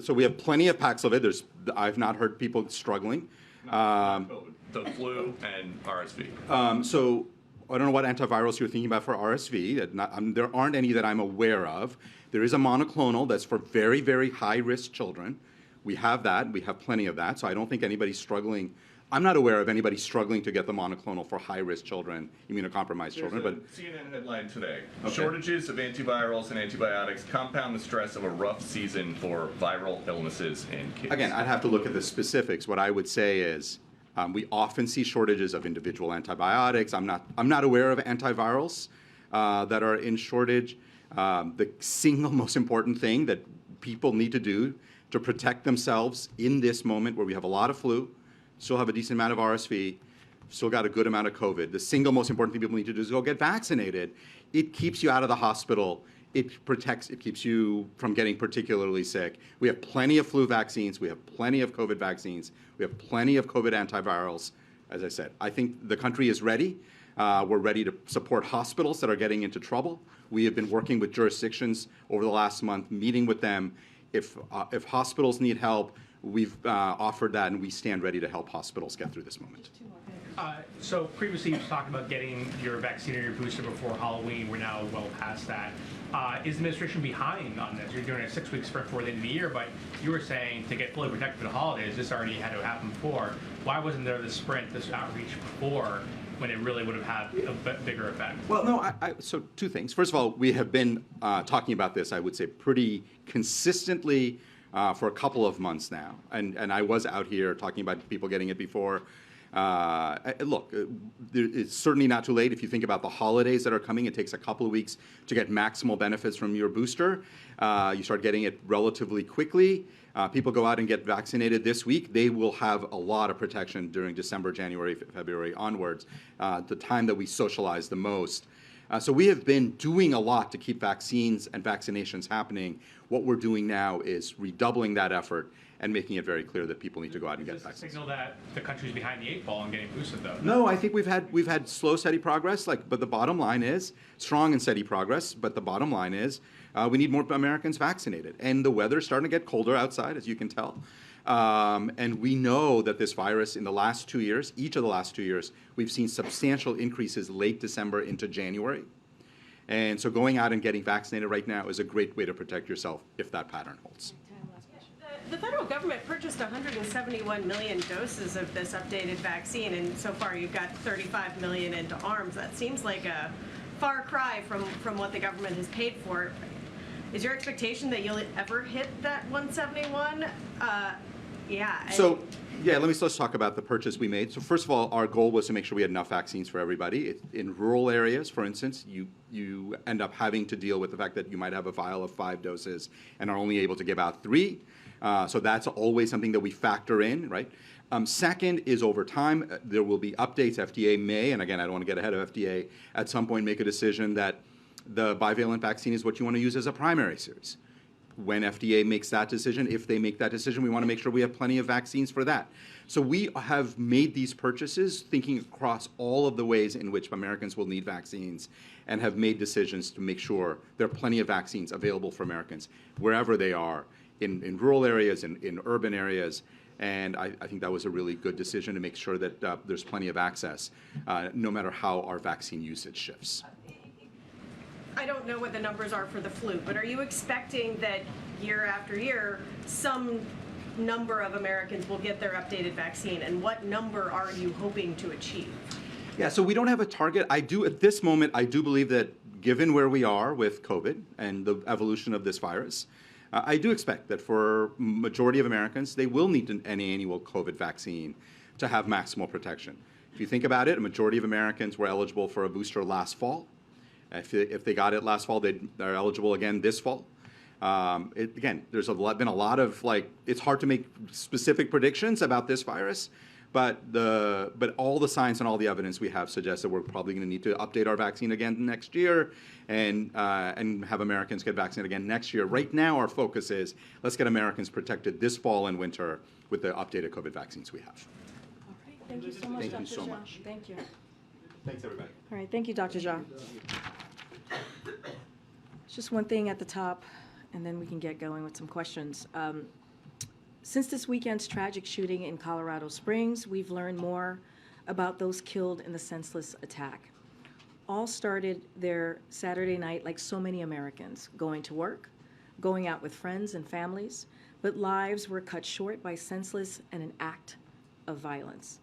So we have plenty of Paxlovid. I've not heard people struggling. The flu and RSV. So I don't know what antivirals you're thinking about for RSV. There aren't any that I'm aware of. There is a monoclonal that's for very, very high-risk children. We have that. We have plenty of that. So I don't think anybody's struggling. I'm not aware of anybody struggling to get the monoclonal for high-risk children, immunocompromised children. There's But a CNN headline today. Okay. Shortages of antivirals and antibiotics compound the stress of a rough season for viral illnesses in kids. again, I'd have to look at the specifics. What I would say is we often see shortages of individual antibiotics. I'm not aware of antivirals that are in shortage. The single most important thing that people need to do to protect themselves in this moment where we have a lot of flu, still have a decent amount of RSV, still got a good amount of COVID. The single most important thing people need to do is go get vaccinated. It keeps you out of the hospital. It keeps you from getting particularly sick. We have plenty of flu vaccines. We have plenty of COVID vaccines. We have plenty of COVID antivirals. As I said, I think the country is ready. We're ready to support hospitals that are getting into trouble. We have been working with jurisdictions over the last month, meeting with them. If hospitals need help, we've offered that, and we stand ready to help hospitals get through this moment. So previously you talked about getting your vaccine or your booster before Halloween. We're now well past that. Is the administration behind on this? You're doing a 6-week sprint before the end of the year, but you were saying to get fully protected for the holidays, this already had to happen before. Why wasn't there this sprint, this outreach before, when it really would have had a bigger effect? Well, no, so two things. First of all, we have been talking about this, I would say, pretty consistently for a couple of months now. And I was out here talking about people getting it before. Look, it's certainly not too late. If you think about the holidays that are coming, it takes a couple of weeks to get maximal benefits from your booster. You start getting it relatively quickly. People go out and get vaccinated this week. They will have a lot of protection during December, January, February onwards, the time that we socialize the most. So we have been doing a lot to keep vaccines and vaccinations happening. What we're doing now is redoubling that effort and making it very clear that people need to go out and get vaccinated. Signal that the country's behind the 8 ball on getting boosted, though. No, I think we've had slow, steady progress. But the bottom line is strong and steady progress. But the bottom line is we need more Americans vaccinated, and the weather's starting to get colder outside, as you can tell. And we know that this virus, in the last 2 years, each of the last 2 years, we've seen substantial increases late December into January. And so going out and getting vaccinated right now is a great way to protect yourself if that pattern holds. The federal government purchased 171 million doses of this updated vaccine, and so far you've got 35 million into arms. That seems like a far cry from what the government has paid for. Is your expectation that you'll ever hit that 171? So, let's talk about the purchase we made. So first of all, our goal was to make sure we had enough vaccines for everybody. In rural areas, for instance, you end up having to deal with the fact that you might have a vial of 5 doses and are only able to give out 3. So that's always something that we factor in, right? Second is over time, there will be updates. FDA may, and again, I don't want to get ahead of FDA, at some point make a decision that the bivalent vaccine is what you want to use as a primary series. When FDA makes that decision, if they make that decision, we want to make sure we have plenty of vaccines for that. So we have made these purchases thinking across all of the ways in which Americans will need vaccines and have made decisions to make sure there are plenty of vaccines available for Americans wherever they are, in rural areas, in urban areas. And I think that was a really good decision to make sure that there's plenty of access, no matter how our vaccine usage shifts. I don't know what the numbers are for the flu, but are you expecting that year after year, some number of Americans will get their updated vaccine, and what number are you hoping to achieve? Yeah, so we don't have a target. At this moment, I do believe that given where we are with COVID and the evolution of this virus, I do expect that for majority of Americans, they will need an annual COVID vaccine to have maximal protection. If you think about it, a majority of Americans were eligible for a booster last fall. If they got it last fall, they're eligible again this fall. There's been a lot of it's hard to make specific predictions about this virus, but all the science and all the evidence we have suggests that we're probably going to need to update our vaccine again next year and have Americans get vaccinated again next year. Right now, our focus is let's get Americans protected this fall and winter with the updated COVID vaccines we have. Thank you so much, Thank Dr. you so Jha. much. Thank you. Thanks, everybody. All right, thank you, Dr. Jha. Just one thing at the top, and then we can get going with some questions. Since this weekend's tragic shooting in Colorado Springs, we've learned more about those killed in the senseless attack. All started their Saturday night like so many Americans, going to work, going out with friends and families, but lives were cut short by senseless and an act of violence.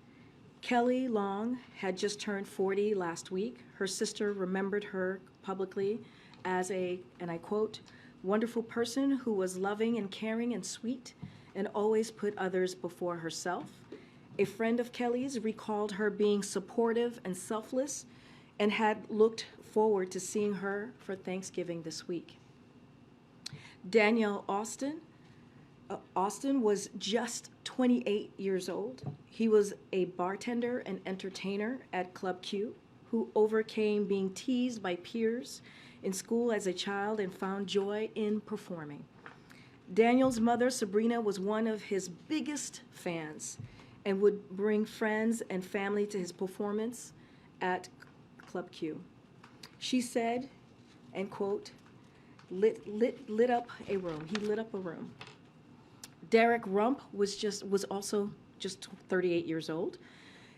Kelly Long had just turned 40 last week. Her sister remembered her publicly as a, and I quote, wonderful person who was loving and caring and sweet and always put others before herself. A friend of Kelly's recalled her being supportive and selfless and had looked forward to seeing her for Thanksgiving this week. Daniel Austin was just 28 years old. He was a bartender and entertainer at Club Q who overcame being teased by peers in school as a child and found joy in performing. Daniel's mother, Sabrina, was one of his biggest fans and would bring friends and family to his performance at Club Q. She said, and quote, lit up a room. He lit up a room. Derek Rump was also just 38 years old.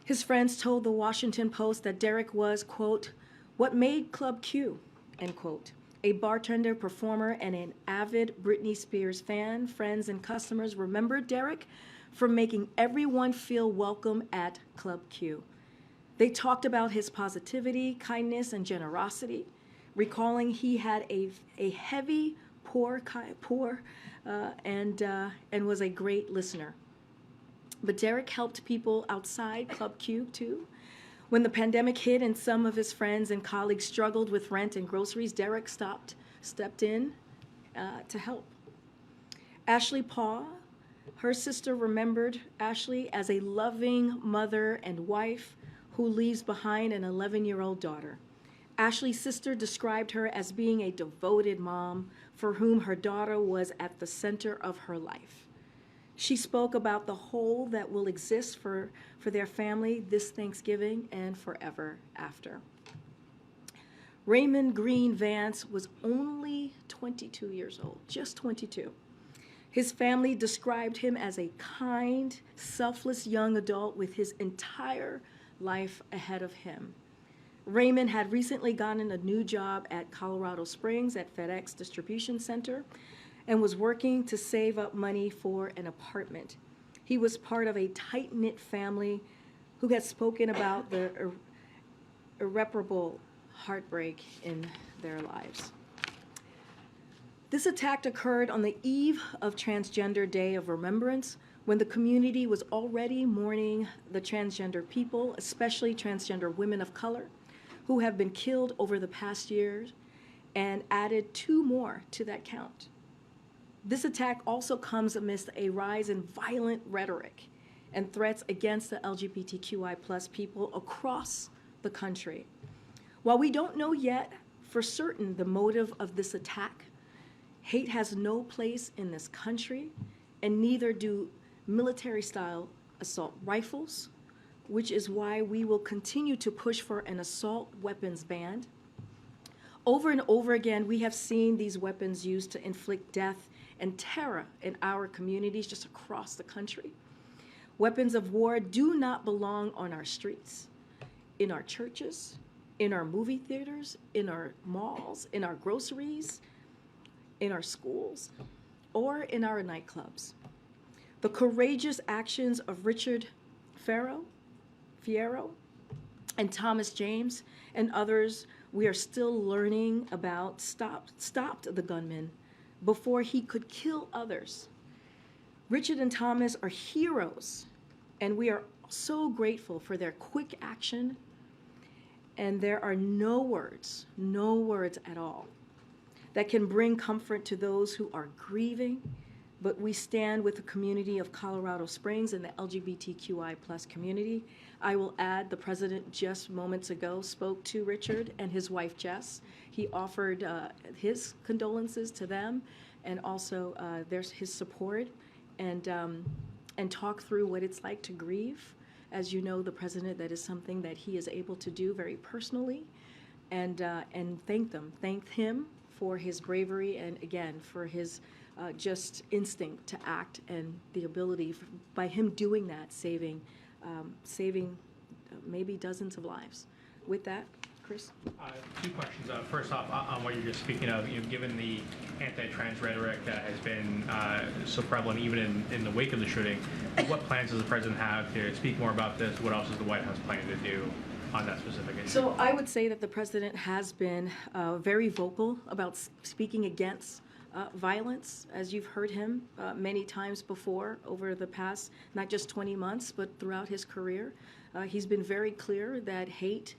His friends told the Washington Post that Derek was, quote, what made Club Q, end quote. A bartender, performer, and an avid Britney Spears fan. Friends and customers remembered Derek for making everyone feel welcome at Club Q. They talked about his positivity, kindness, and generosity, recalling he had a heavy, poor, and was a great listener. But Derek helped people outside Club Q too. When the pandemic hit and some of his friends and colleagues struggled with rent and groceries, Derek stepped in to help. Ashley Paw, her sister, remembered Ashley as a loving mother and wife who leaves behind an 11-year-old daughter. Ashley's sister described her as being a devoted mom for whom her daughter was at the center of her life. She spoke about the hole that will exist for their family this Thanksgiving and forever after. Raymond Green Vance was only 22 years old, just 22. His family described him as a kind, selfless young adult with his entire life ahead of him. Raymond had recently gotten a new job at Colorado Springs at FedEx Distribution Center and was working to save up money for an apartment. He was part of a tight-knit family who had spoken about the irreparable heartbreak in their lives. This attack occurred on the eve of Transgender Day of Remembrance, when the community was already mourning the transgender people, especially transgender women of color, who have been killed over the past years, and added 2 more to that count. This attack also comes amidst a rise in violent rhetoric and threats against the LGBTQI+ people across the country. While we don't know yet for certain the motive of this attack, hate has no place in this country, and neither do military-style assault rifles, which is why we will continue to push for an assault weapons ban. Over and over again, we have seen these weapons used to inflict death and terror in our communities just across the country. Weapons of war do not belong on our streets, in our churches, in our movie theaters, in our malls, in our groceries, in our schools, or in our nightclubs. The courageous actions of Richard Fierro and Thomas James and others we are still learning about stopped the gunman before he could kill others. Richard and Thomas are heroes, and we are so grateful for their quick action, and there are no words at all, that can bring comfort to those who are grieving, but we stand with the community of Colorado Springs and the LGBTQI+ community. I will add, the president just moments ago spoke to Richard and his wife Jess. He offered his condolences to them, and also there's his support, and talk through what it's like to grieve as you know, the president, that is something that he is able to do very personally, and thank him for his bravery and again for his just instinct to act and the ability by him doing that, saving maybe dozens of lives. With that, Chris? Two questions. First off, on what you're just speaking of, given the anti-trans rhetoric that has been so prevalent even in the wake of the shooting, what plans does the president have to speak more about this? What else is the White House planning to do on that specific issue? So I would say that the president has been very vocal about speaking against violence, as you've heard him many times before over the past, not just 20 months, but throughout his career. He's been very clear that hate,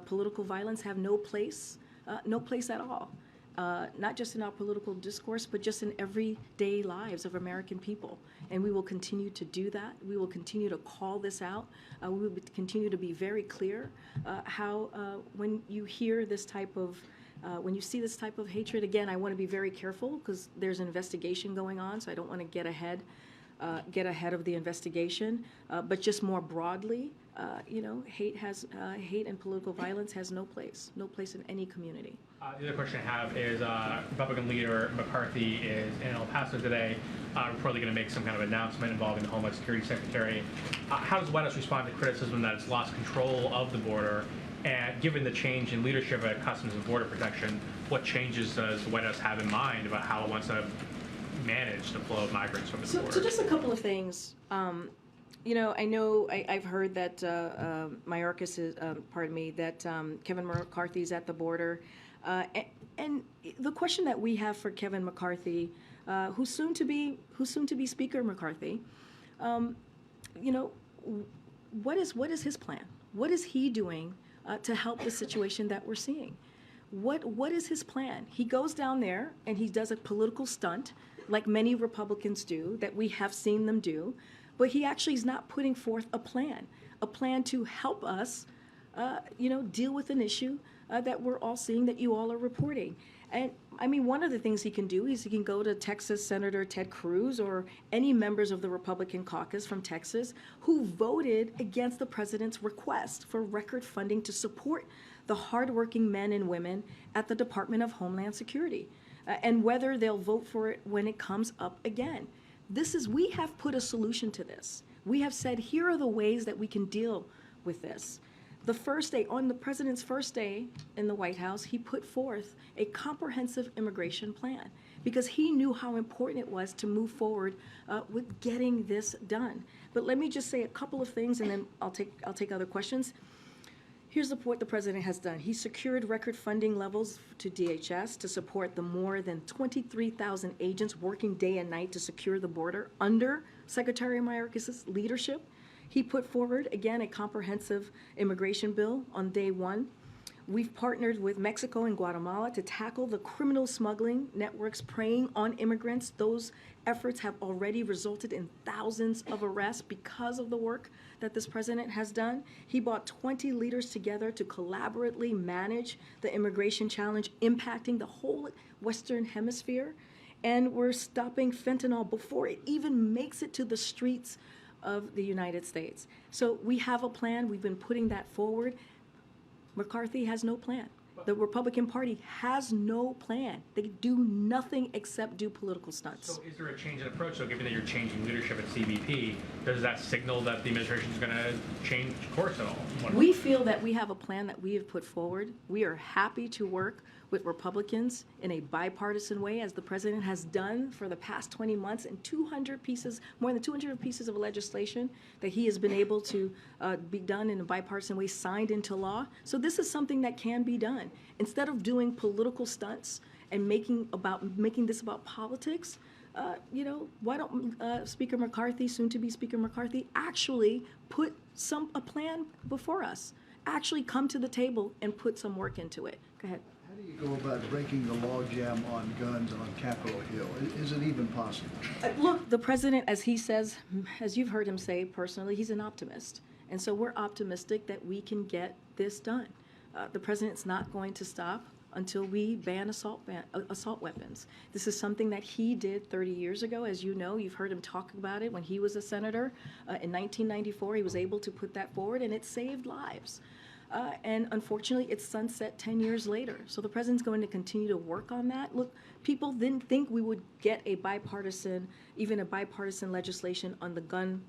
political violence have no place at all. Not just in our political discourse, but just in everyday lives of American people. And we will continue to do that. We will continue to call this out. We will continue to be very clear how when you hear this type of when you see this type of hatred, again, I want to be very careful because there's an investigation going on, so I don't want to get ahead of the investigation. But just more broadly, hate and political violence has no place in any community. The other question I have is Republican leader McCarthy is in El Paso today, reportedly going to make some kind of announcement involving the Homeland Security Secretary. How does the White House respond to criticism that it's lost control of the border? And given the change in leadership at Customs and Border Protection, what changes does the White House have in mind about how it wants to manage the flow of migrants over the border? So just a couple of things. I know I've heard that Mayorkas is, that Kevin McCarthy is at the border. And the question that we have for Kevin McCarthy, who's soon to be Speaker McCarthy, what is his plan? What is he doing to help the situation that we're seeing? What is his plan? He goes down there and he does a political stunt, like many Republicans do, that we have seen them do, but he actually is not putting forth a plan to help us, deal with an issue that we're all seeing, that you all are reporting. And I mean, one of the things he can do is he can go to Texas Senator Ted Cruz or any members of the Republican caucus from Texas who voted against the president's request for record funding to support the hardworking men and women at the Department of Homeland Security, and whether they'll vote for it when it comes up again. We have put a solution to this. We have said, here are the ways that we can deal with this. The first day, on the president's first day in the White House, he put forth a comprehensive immigration plan because he knew how important it was to move forward with getting this done. But let me just say a couple of things, and then I'll take other questions. Here's what the president has done. He secured record funding levels to DHS to support the more than 23,000 agents working day and night to secure the border under Secretary Mayorkas' leadership. He put forward, again, a comprehensive immigration bill on day one. We've partnered with Mexico and Guatemala to tackle the criminal smuggling networks preying on immigrants. Those efforts have already resulted in thousands of arrests because of the work that this president has done. He brought 20 leaders together to collaboratively manage the immigration challenge impacting the whole Western Hemisphere. And we're stopping fentanyl before it even makes it to the streets of the United States. So we have a plan. We've been putting that forward. McCarthy has no plan. The Republican Party has no plan. They do nothing except do political stunts. So is there a change in approach? So given that you're changing leadership at CBP, does that signal that the administration is going to change course at all? We feel that we have a plan that we have put forward. We are happy to work with Republicans in a bipartisan way, as the president has done for the past 20 months, and more than 200 pieces of legislation that he has been able to be done in a bipartisan way, signed into law. So this is something that can be done. Instead of doing political stunts and making this about politics, why don't Speaker McCarthy, soon to be Speaker McCarthy, actually put a plan before us? Actually come to the table and put some work into it. Go ahead. How do you go about breaking the logjam on guns on Capitol Hill? Is it even possible? Look, the president, as he says, as you've heard him say personally, he's an optimist. And so we're optimistic that we can get this done. The president's not going to stop until we ban assault weapons. This is something that he did 30 years ago. As you know, you've heard him talk about it when he was a senator. In 1994, he was able to put that forward, and it saved lives. And unfortunately, it's sunset 10 years later. So the president's going to continue to work on that. Look, people didn't think we would get a bipartisan legislation on the gun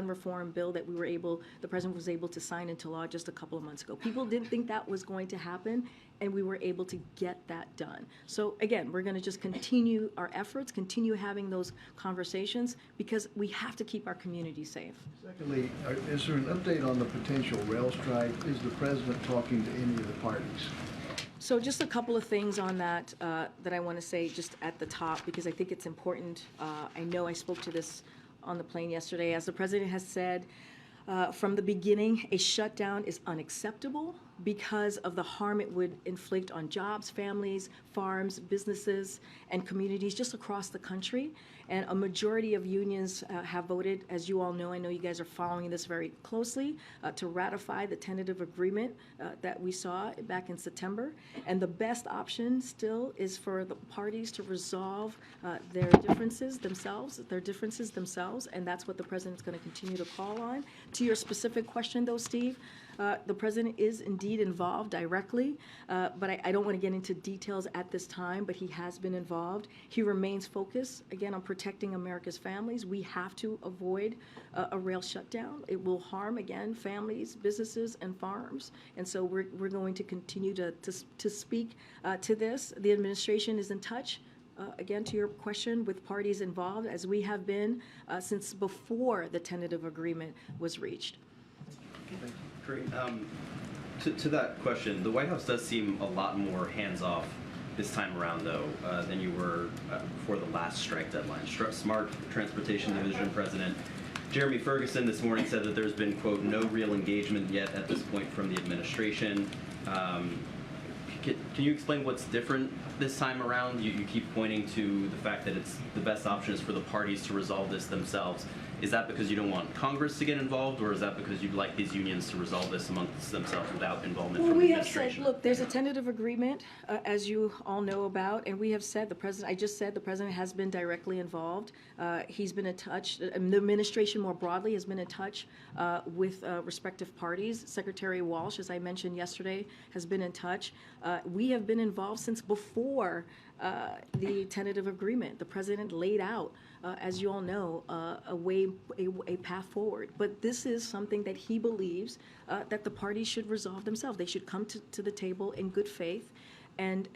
reform bill that the president was able to sign into law just a couple of months ago. People didn't think that was going to happen, and we were able to get that done. So again, we're going to just continue our efforts, continue having those conversations, because we have to keep our community safe. Secondly, is there an update on the potential rail strike? Is the president talking to any of the parties? So just a couple of things on that that I want to say just at the top, because I think it's important. I know I spoke to this on the plane yesterday. As the president has said, from the beginning, a shutdown is unacceptable because of the harm it would inflict on jobs, families, farms, businesses, and communities just across the country. And a majority of unions have voted, as you all know, I know you guys are following this very closely, to ratify the tentative agreement that we saw back in September. And the best option still is for the parties to resolve their differences themselves, and that's what the president's going to continue to call on. To your specific question, though, Steve, the president is indeed involved directly, but I don't want to get into details at this time, but he has been involved. He remains focused, again, on protecting America's families. We have to avoid a rail shutdown. It will harm, again, families, businesses, and farms. And so we're going to continue to speak to this. The administration is in touch, again, to your question, with parties involved, as we have been since before the tentative agreement was reached. Great. To that question, the White House does seem a lot more hands-off this time around, though, than you were before the last strike deadline. Smart Transportation Division President Jeremy Ferguson this morning said that there's been, quote, no real engagement yet at this point from the administration. Can you explain what's different this time around? You keep pointing to the fact that it's the best option is for the parties to resolve this themselves. Is that because you don't want Congress to get involved, or is that because you'd like these unions to resolve this amongst themselves without involvement from the administration? Look, there's a tentative agreement, as you all know about, and we have said, I just said the president has been directly involved. He's been in touch, the administration more broadly has been in touch with respective parties. Secretary Walsh, as I mentioned yesterday, has been in touch. We have been involved since before the tentative agreement. The president laid out, as you all know, a path forward. But this is something that he believes that the parties should resolve themselves. They should come to the table in good faith and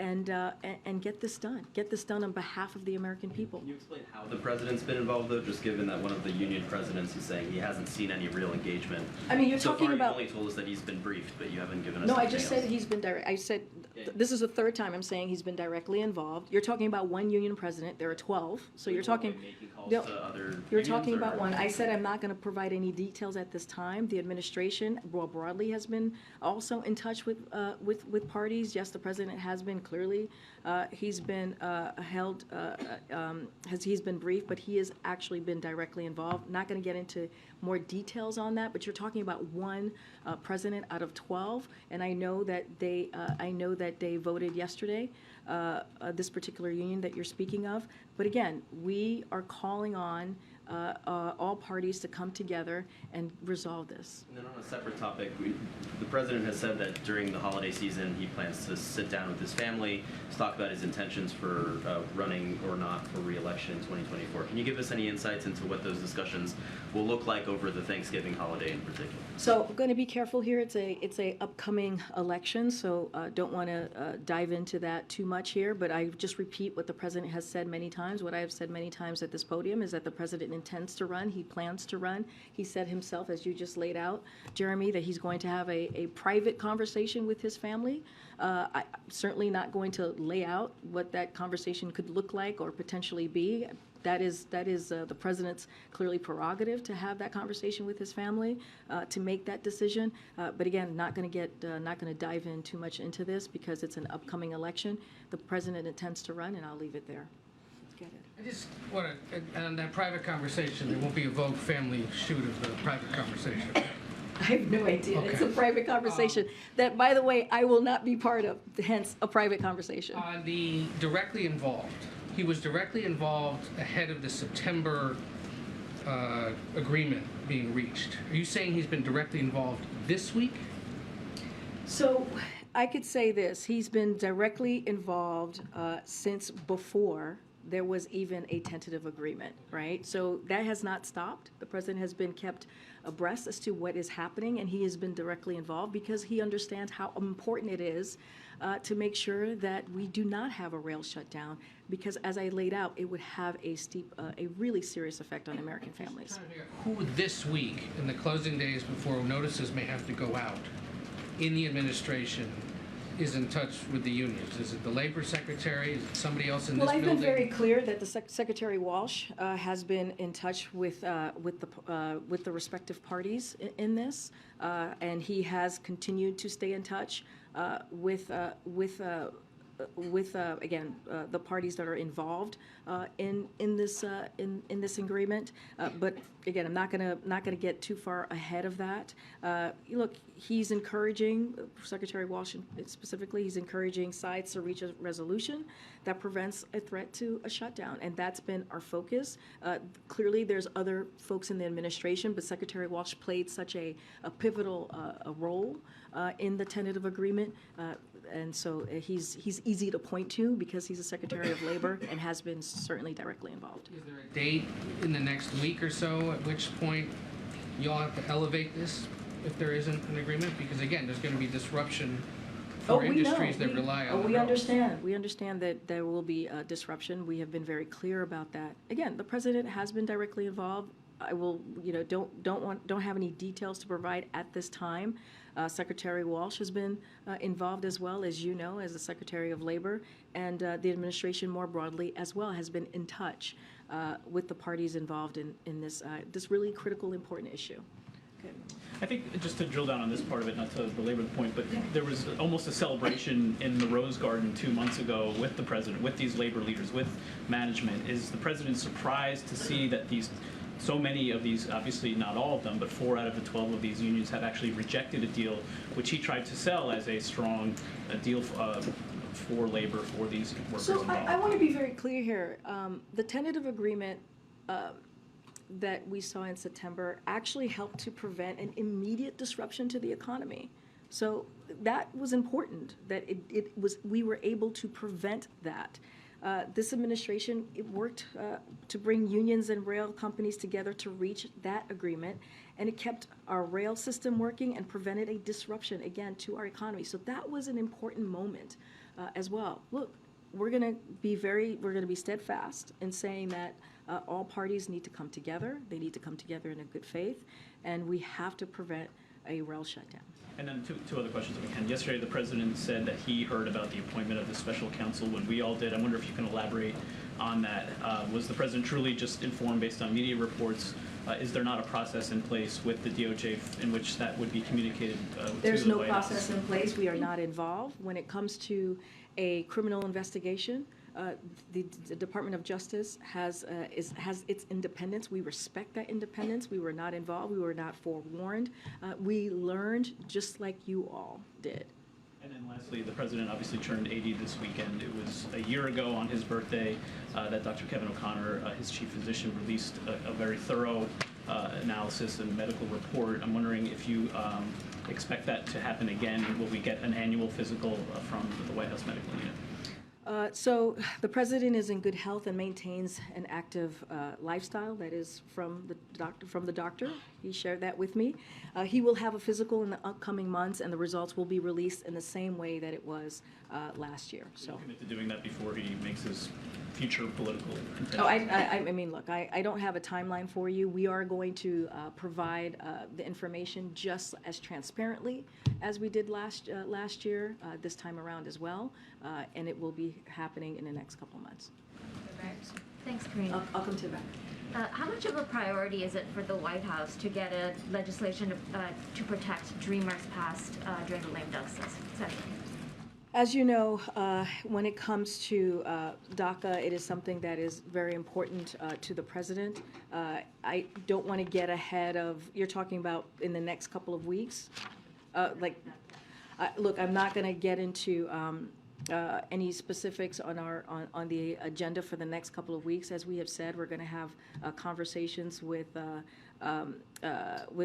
get this done. Get this done on behalf of the American people. Can you explain how the president's been involved, though, just given that one of the union presidents is saying he hasn't seen any real engagement? I mean, you're so talking far, about. You've only told us that he's been briefed, but you haven't given us. No, I anything just said else. he's been direct. I said this is the third time I'm saying he's been directly involved. You're talking about one union president. There are 12, so you're talking. To other You're talking unions, about one. I said I'm not going to provide any details at this time. The administration, more broadly, has been also in touch with parties. Yes, the president has been clearly. He's been he's been briefed, but he has actually been directly involved. Not going to get into more details on that, but you're talking about one president out of 12, and I know that they voted yesterday. This particular union that you're speaking of, but again, we are calling on all parties to come together and resolve this. And then on a separate topic, the president has said that during the holiday season he plans to sit down with his family to talk about his intentions for running or not for re-election in 2024. Can you give us any insights into what those discussions will look like over the Thanksgiving holiday in particular? So I'm going to be careful here. It's a upcoming election, so don't want to dive into that too much here. But I just repeat what the president has said many times. What I have said many times at this podium is that the president intends to run. He plans to run. He said himself, as you just laid out, Jeremy, that he's going to have a private conversation with his family. I'm certainly not going to lay out what that conversation could look like or potentially be. That is the president's clearly prerogative to have that conversation with his family, to make that decision. But again, not going to dive in too much into this because it's an upcoming election. The president intends to run, and I'll leave it there. Let's get it. I just want to, on that private conversation, there won't be a Vogue family shoot of the private conversation. I have no idea. It's a Okay. private conversation that, by the way, I will not be part of, hence a private conversation. The directly involved. He was directly involved ahead of the September agreement being reached. Are you saying he's been directly involved this week? So I could say this, he's been directly involved since before there was even a tentative agreement, right? So that has not stopped. The president has been kept abreast as to what is happening, and he has been directly involved because he understands how important it is to make sure that we do not have a rail shutdown, because as I laid out, it would have a really serious effect on American families. Who this week, in the closing days before notices may have to go out, in the administration, is in touch with the unions? Is it the labor secretary? Is it somebody else in this Well, building? I've been very clear that the Secretary Walsh has been in touch with the respective parties in this, and he has continued to stay in touch with again the parties that are involved in this agreement. But again, I'm not gonna get too far ahead of that. Look, he's encouraging, Secretary Walsh specifically, he's encouraging sides to reach a resolution that prevents a threat to a shutdown, and that's been our focus. Clearly, there's other folks in the administration, but Secretary Walsh played such a pivotal role in the tentative agreement, and so he's easy to point to because he's a Secretary of Labor and has been certainly directly involved. Is there a date in the next week or so at which point you'll have to elevate this if there isn't an agreement? Because again, there's going to be disruption for industries that rely on the We rails. understand. We understand that there will be disruption. We have been very clear about that. Again, the president has been directly involved. I will, don't have any details to provide at this time. Secretary Walsh has been involved as well, as you know, as the Secretary of Labor, and the administration more broadly as well has been in touch with the parties involved in this really critical, important issue. Okay. I think just to drill down on this part of it, not to belabor the point, but there was almost a celebration in the Rose Garden 2 months ago with the president, with these labor leaders, with management. Is the president surprised to see that so many of these, obviously not all of them, but 4 out of the 12 of these unions have actually rejected a deal which he tried to sell as a strong deal for labor for these workers So involved? I want to be very clear here. The tentative agreement that we saw in September actually helped to prevent an immediate disruption to the economy. So that was important, that we were able to prevent that. This administration, it worked to bring unions and rail companies together to reach that agreement, and it kept our rail system working and prevented a disruption, again, to our economy. So that was an important moment as well. Look, we're going to be steadfast in saying that all parties need to come together. They need to come together in a good faith, and we have to prevent a rail shutdown. And then two other questions if we can. Yesterday, the president said that he heard about the appointment of the special counsel when we all did. I wonder if you can elaborate on that. Was the president truly just informed based on media reports? Is there not a process in place with the DOJ in which that would be communicated to the White House? There's no process in place. We are not involved. When it comes to a criminal investigation, the Department of Justice has its independence. We respect that independence. We were not involved. We were not forewarned. We learned just like you all did. And then lastly, the president obviously turned 80 this weekend. It was a year ago on his birthday that Dr. Kevin O'Connor, his chief physician, released a very thorough analysis and medical report. I'm wondering if you expect that to happen again. Will we get an annual physical from the White House Medical Unit? So the president is in good health and maintains an active lifestyle. That is from the doctor. He shared that with me. He will have a physical in the upcoming months, and the results will be released in the same way that it was last year. So. Commit to doing that before he makes his future political intentions. Oh, I mean, look, I don't have a timeline for you. We are going to provide the information just as transparently as we did last year, this time around as well, and it will be happening in the next couple of months. Thanks, Karine. I'll come to that. How much of a priority is it for the White House to get a legislation to protect Dreamers passed during the lame duck session? As you know, when it comes to DACA, it is something that is very important to the president. I don't want to get ahead of, you're talking about in the next couple of weeks? Look, I'm not going to get into any specifics on the agenda for the next couple of weeks. As we have said, we're going to have conversations with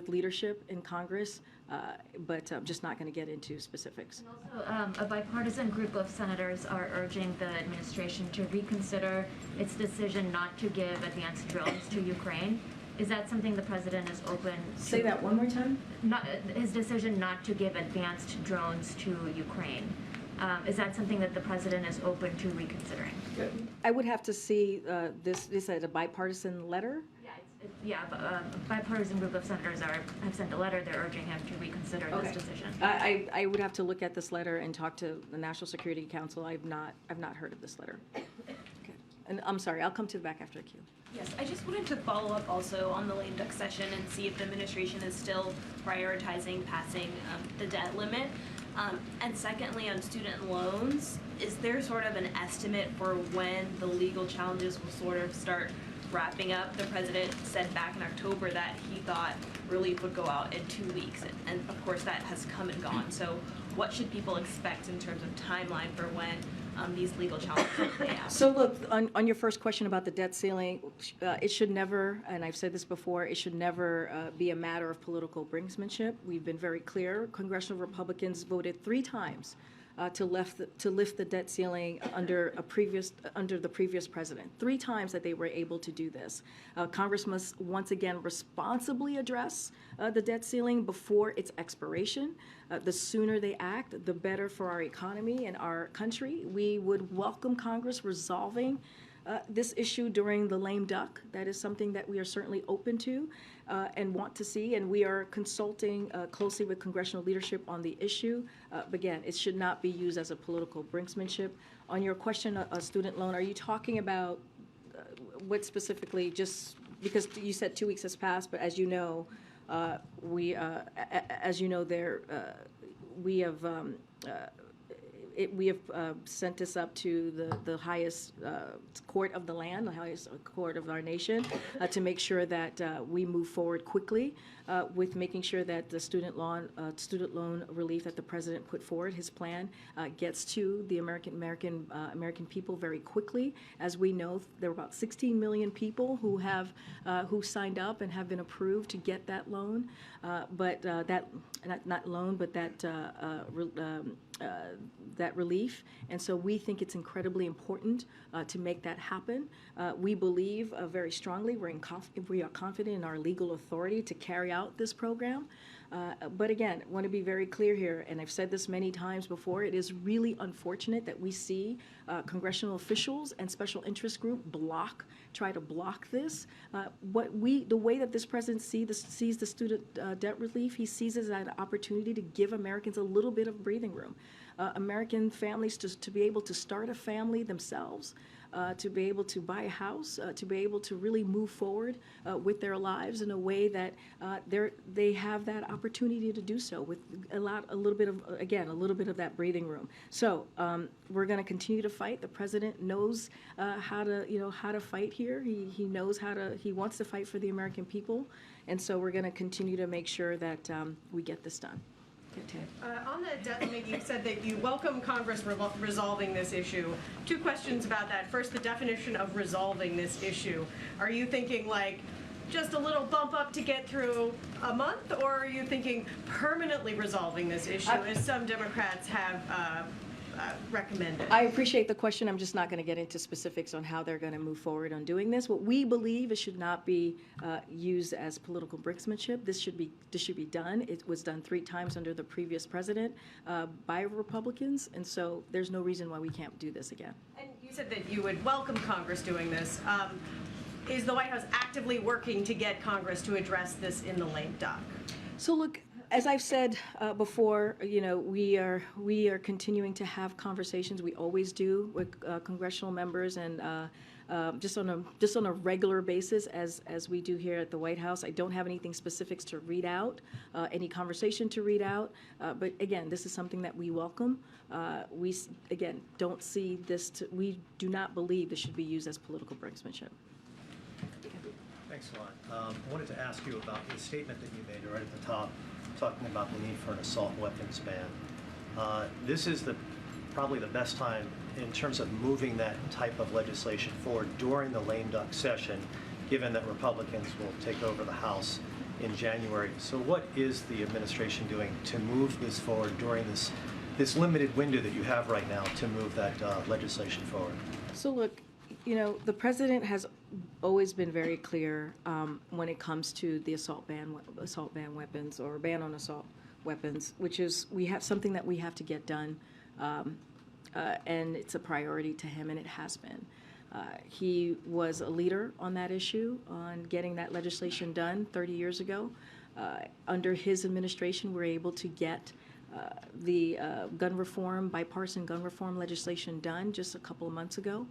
leadership in Congress, but I'm just not going to get into specifics. Also, a bipartisan group of senators are urging the administration to reconsider its decision not to give advanced drones to Ukraine. Is that something the president is open to? Say that one more time? His decision not to give advanced drones to Ukraine. Is that something that the president is open to reconsidering? I would have to see this as a bipartisan letter. A bipartisan group of senators have sent a letter. They're urging him to reconsider this decision. I would have to look at this letter and talk to the National Security Council. I've not heard of this letter. Okay. And I'm sorry, I'll come to the back after Q. Yes, I just wanted to follow up also on the lame duck session and see if the administration is still prioritizing passing the debt limit. And secondly, on student loans, is there sort of an estimate for when the legal challenges will sort of start wrapping up? The president said back in October that he thought relief would go out in 2 weeks, and of course that has come and gone. So what should people expect in terms of timeline for when these legal challenges will play out? So look, on your first question about the debt ceiling, it should never, and I've said this before, it should never be a matter of political brinksmanship. We've been very clear. Congressional Republicans voted 3 times to lift the debt ceiling under the previous president. 3 times that they were able to do this. Congress must once again responsibly address the debt ceiling before its expiration. The sooner they act, the better for our economy and our country. We would welcome Congress resolving this issue during the lame duck. That is something that we are certainly open to and want to see, and we are consulting closely with congressional leadership on the issue. But again, it should not be used as a political brinksmanship. On your question of student loan, are you talking about what specifically, just because you said 2 weeks has passed, but as you know, we have sent this up to the highest court of the land, the highest court of our nation, to make sure that we move forward quickly with making sure that the student loan relief that the president put forward, his plan, gets to the American people very quickly. As we know, there were about 16 million people who signed up and have been approved to get that loan, but that relief. And so we think it's incredibly important to make that happen. We believe very strongly, we are confident in our legal authority to carry out this program. But again, I want to be very clear here, and I've said this many times before, it is really unfortunate that we see congressional officials and special interest group try to block this. The way that this president sees the student debt relief, he sees it as an opportunity to give Americans a little bit of breathing room. American families to be able to start a family themselves, to be able to buy a house, to be able to really move forward with their lives in a way that they have that opportunity to do so with a little bit of that breathing room. So we're going to continue to fight. The president knows how to fight here. He knows he wants to fight for the American people, and so we're going to continue to make sure that we get this done. On the debt limit, you said that you welcome Congress resolving this issue. 2 questions about that. First, the definition of resolving this issue. Are you thinking like just a little bump up to get through a month, or are you thinking permanently resolving this issue, as some Democrats have recommended? I appreciate the question. I'm just not going to get into specifics on how they're going to move forward on doing this. What we believe, it should not be used as political brinksmanship. This should be done. It was done 3 times under the previous president by Republicans, and so there's no reason why we can't do this again. And you said that you would welcome Congress doing this. Is the White House actively working to get Congress to address this in the lame duck? So look, As I've said before, we are continuing to have conversations. We always do with congressional members and just on a regular basis, as we do here at the White House. I don't have anything specifics to read out, any conversation to read out. But again, this is something that we welcome. We again don't see this. We do not believe this should be used as political brinksmanship. Thanks a lot. I wanted to ask you about the statement that you made right at the top, talking about the need for an assault weapons ban. This is probably the best time in terms of moving that type of legislation forward during the lame duck session, given that Republicans will take over the House in January. So what is the administration doing to move this forward during this limited window that you have right now to move that legislation forward? So look, the president has always been very clear when it comes to the assault ban weapons or ban on assault weapons, which is we have something that we have to get done, and it's a priority to him, and it has been. He was a leader on that issue, on getting that legislation done 30 years ago. Under his administration, we were able to get the bipartisan gun reform legislation done just a couple of months ago.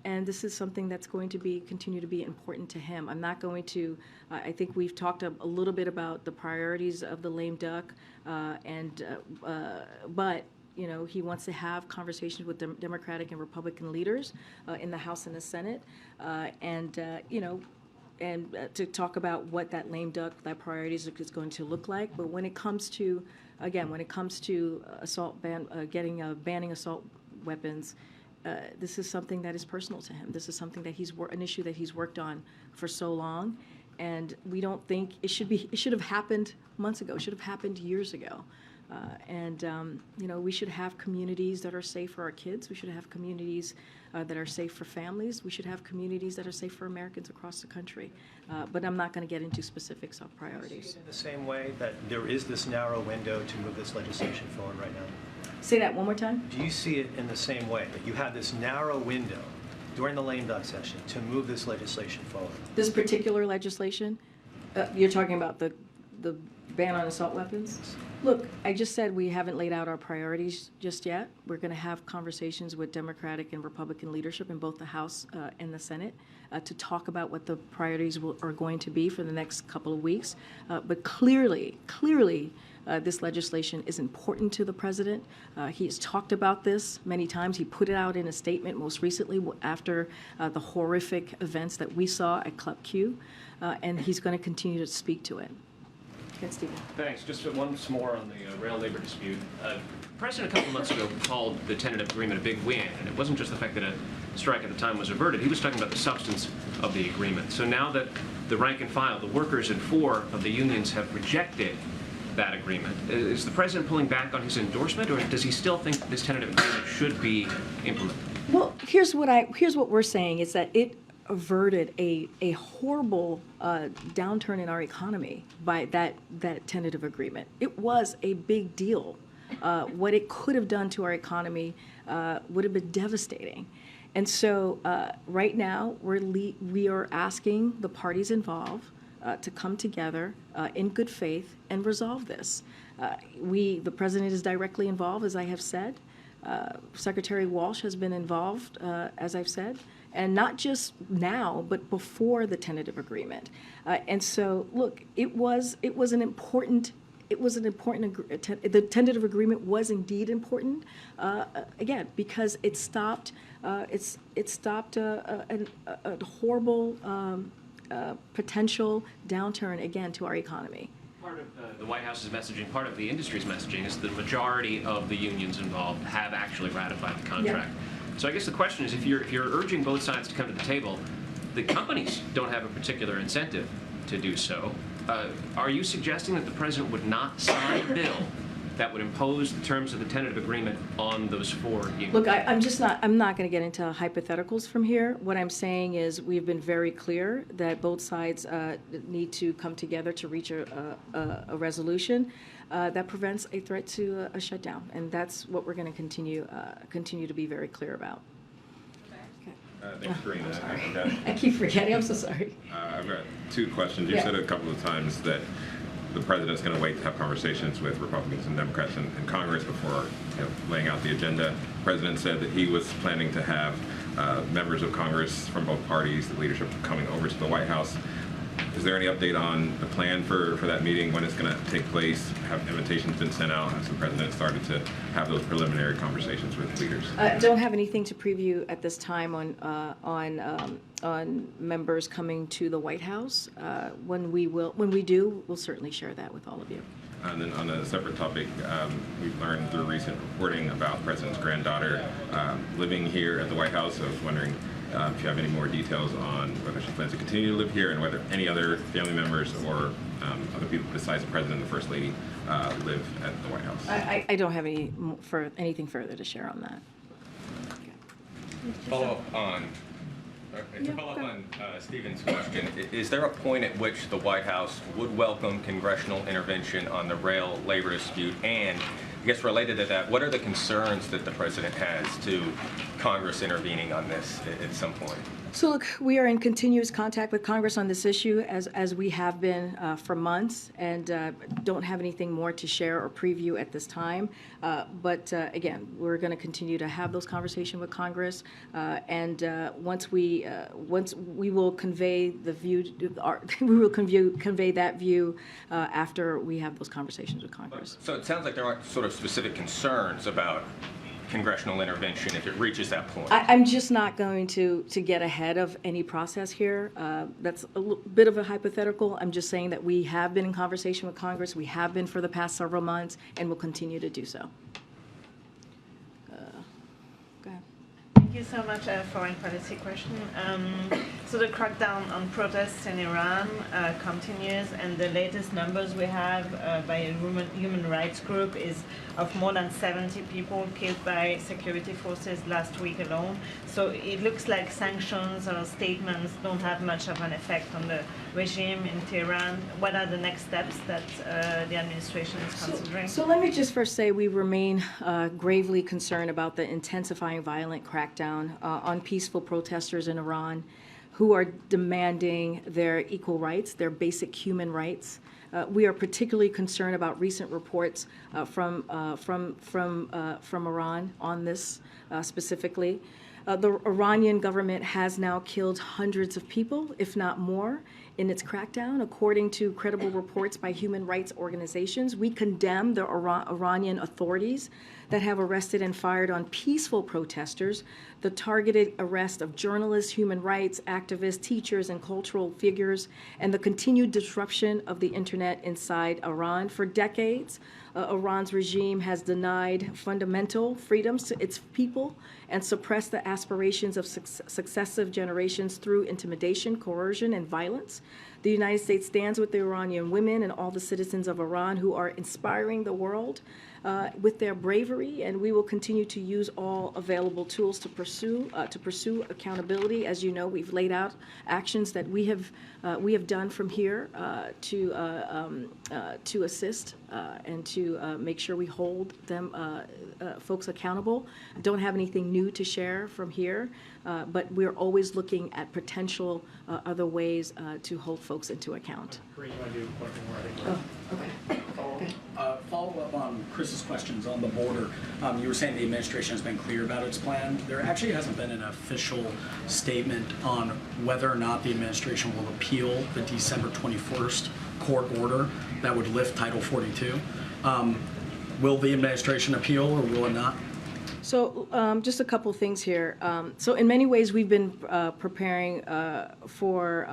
And this is something that's going to continue to be important to him. I'm not going to, I think we've talked a little bit about the priorities of the lame duck, but he wants to have conversations with Democratic and Republican leaders in the House and the Senate, and to talk about what that lame duck, that priorities is going to look like. But when it comes to, assault banning assault weapons, this is something that is personal to him. This is something that an issue that he's worked on for so long, and we don't think it should have happened months ago. It should have happened years ago. We should have communities that are safe for our kids. We should have communities that are safe for families. We should have communities that are safe for Americans across the country. But I'm not going to get into specifics of priorities. Do you see it in the same way that there is this narrow window to move this legislation forward right now? Say that one more time. Do you see it in the same way, that you have this narrow window during the lame duck session to move this legislation forward? This particular legislation, you're talking about the ban on assault weapons? Look, I just said we haven't laid out our priorities just yet. We're going to have conversations with Democratic and Republican leadership in both the House and the Senate to talk about what the priorities are going to be for the next couple of weeks. But clearly, this legislation is important to the president. He has talked about this many times. He put it out in a statement most recently after the horrific events that we saw at Club Q, and he's going to continue to speak to it. Stephen. Thanks. Just once more on the rail labor dispute. The President a couple months ago called the tentative agreement a big win, and it wasn't just the fact that a strike at the time was averted. He was talking about the substance of the agreement. So now that the rank and file, the workers in 4 of the unions have rejected that agreement, is the President pulling back on his endorsement, or does he still think this tentative agreement should be implemented? Well, here's what we're saying is that it averted a horrible downturn in our economy by that tentative agreement. It was a big deal. What it could have done to our economy would have been devastating. And so right now we are asking the parties involved to come together in good faith and resolve this. The President is directly involved, as I have said. Secretary Walsh has been involved, as I've said, and not just now, but before the tentative agreement. And so, look, the tentative agreement was indeed important, again, because it stopped a horrible potential downturn again to our economy. Part of the White House's messaging, part of the industry's messaging, is the majority of the unions involved have actually ratified the contract. Yeah. So I guess the question is, if you're urging both sides to come to the table, the companies don't have a particular incentive to do so. Are you suggesting that the President would not sign a bill that would impose the terms of the tentative agreement on those 4 unions? Look, I'm not going to get into hypotheticals from here. What I'm saying is we've been very clear that both sides need to come together to reach a resolution that prevents a threat to a shutdown, and that's what we're going to continue to be very clear about. Thanks, Karine. I keep forgetting. I'm so sorry. I've got 2 questions. You said a couple of times that the president's going to wait to have conversations with Republicans and Democrats in Congress before laying out the agenda. The president said that he was planning to have members of Congress from both parties, the leadership, coming over to the White House. Is there any update on the plan for that meeting, when it's going to take place? Have invitations been sent out? Has the president started to have those preliminary conversations with leaders? Don't have anything to preview at this time on members coming to the White House. When we do, we'll certainly share that with all of you. And then on a separate topic, we've learned through recent reporting about the president's granddaughter living here at the White House. I was wondering if you have any more details on whether she plans to continue to live here and whether any other family members or other people besides the president and the first lady live at the White House. I don't have anything further to share on that. Follow up on Stephen's question, is there a point at which the White House would welcome congressional intervention on the rail labor dispute? And I guess related to that, what are the concerns that the president has to Congress intervening on this at some point? So look, we are in continuous contact with Congress on this issue, as we have been for months, and don't have anything more to share or preview at this time. But again, we're going to continue to have those conversations with Congress, and once we will convey the view, we will convey that view after we have those conversations with Congress. So it sounds like there aren't sort of specific concerns about congressional intervention if it reaches that point. I'm just not going to get ahead of any process here. That's a bit of a hypothetical. I'm just saying that we have been in conversation with Congress. We have been for the past several months, and will continue to do so. Go ahead. Thank you so much. A foreign policy question. So the crackdown on protests in Iran continues, and the latest numbers we have by a human rights group is of more than 70 people killed by security forces last week alone. So it looks like sanctions or statements don't have much of an effect on the regime in Tehran. What are the next steps that the administration is considering? So let me just first say we remain gravely concerned about the intensifying violent crackdown on peaceful protesters in Iran who are demanding their equal rights, their basic human rights. We are particularly concerned about recent reports from Iran on this specifically. The Iranian government has now killed hundreds of people, if not more, in its crackdown, according to credible reports by human rights organizations. We condemn the Iranian authorities that have arrested and fired on peaceful protesters, the targeted arrest of journalists, human rights activists, teachers, and cultural figures, and the continued disruption of the internet inside Iran. For decades, Iran's regime has denied fundamental freedoms to its people and suppressed the aspirations of successive generations through intimidation, coercion, and violence. The United States stands with the Iranian women and all the citizens of Iran who are inspiring the world with their bravery, and we will continue to use all available tools to pursue accountability. As you know, we've laid out actions that we have done from here to assist and to make sure we hold them folks accountable. I don't have anything new to share from here, but we're always looking at potential other ways to hold folks into account. Karine, you want to do one thing more? I think follow up on Chris's questions on the border. You were saying the administration has been clear about its plan. There actually hasn't been an official statement on whether or not the administration will appeal the December 21st court order that would lift Title 42. Will the administration appeal or will it not? So just a couple things here. So in many ways, we've been preparing for,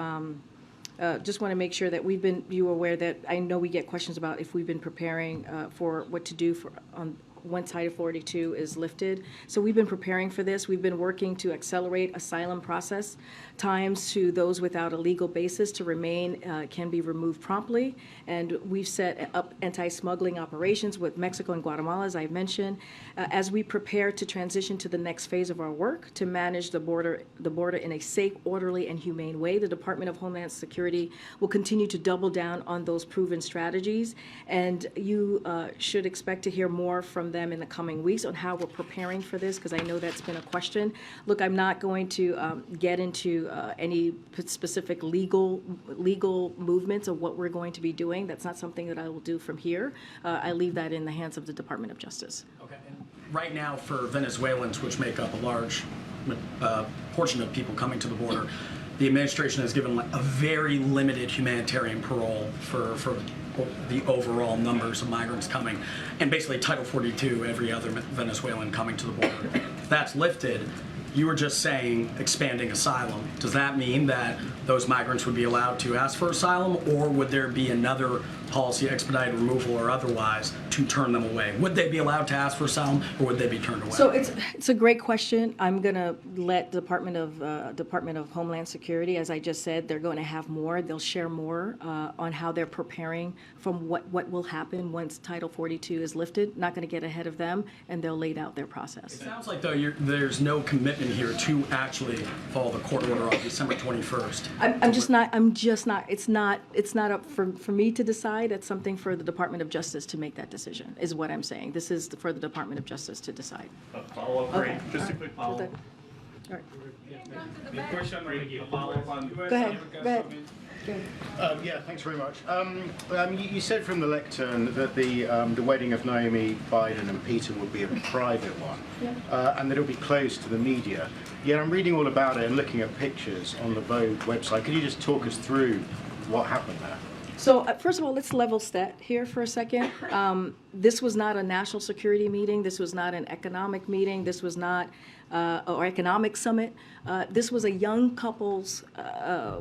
just want to make sure that you are aware that I know we get questions about if we've been preparing for what to do on when Title 42 is lifted. So we've been preparing for this. We've been working to accelerate asylum process times to those without a legal basis to remain can be removed promptly. And we've set up anti-smuggling operations with Mexico and Guatemala, as I mentioned, as we prepare to transition to the next phase of our work to manage the border in a safe, orderly, and humane way. The Department of Homeland Security will continue to double down on those proven strategies, and you should expect to hear more from them them in the coming weeks on how we're preparing for this, because I know that's been a question. Look, I'm not going to get into any specific legal movements of what we're going to be doing. That's not something that I will do from here. I leave that in the hands of the Department of Justice. Okay. And right now, for Venezuelans, which make up a large portion of people coming to the border, the administration has given a very limited humanitarian parole for the overall numbers of migrants coming, and basically Title 42, every other Venezuelan coming to the border. If that's lifted, you were just saying expanding asylum. Does that mean that those migrants would be allowed to ask for asylum, or would there be another policy, expedited removal or otherwise, to turn them away? Would they be allowed to ask for asylum, or would they be turned away? So it's a great question. I'm going to let Department of Homeland Security, as I just said, they're going to have more. They'll share more on how they're preparing from what will happen once Title 42 is lifted. Not going to get ahead of them, and they'll lay out their process. It sounds like, though, there's no commitment here to actually follow the court order on December 21st. I'm just not. It's not up for me to decide. It's something for the Department of Justice to make that decision, is what I'm saying. This is for the Department of Justice to decide. Follow-up, Okay. just a quick follow-up. All right. The question right here, follow-up on Go ahead. Yeah, thanks very much. You said from the lectern that the wedding of Naomi, Biden and Peter would be a private one, and that it would be closed to the media. Yet I'm reading all about it and looking at pictures on the Vogue website. Could you just talk us through what happened there? So first of all, let's level set here for a second. This was not a national security meeting. This was not an economic meeting. This was not or economic summit. This was a young couple's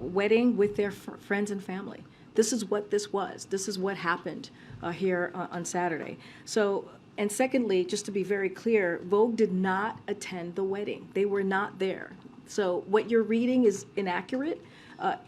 wedding with their friends and family. This is what this was. This is what happened here on Saturday. So, and secondly, just to be very clear, Vogue did not attend the wedding. They were not there. So what you're reading is inaccurate.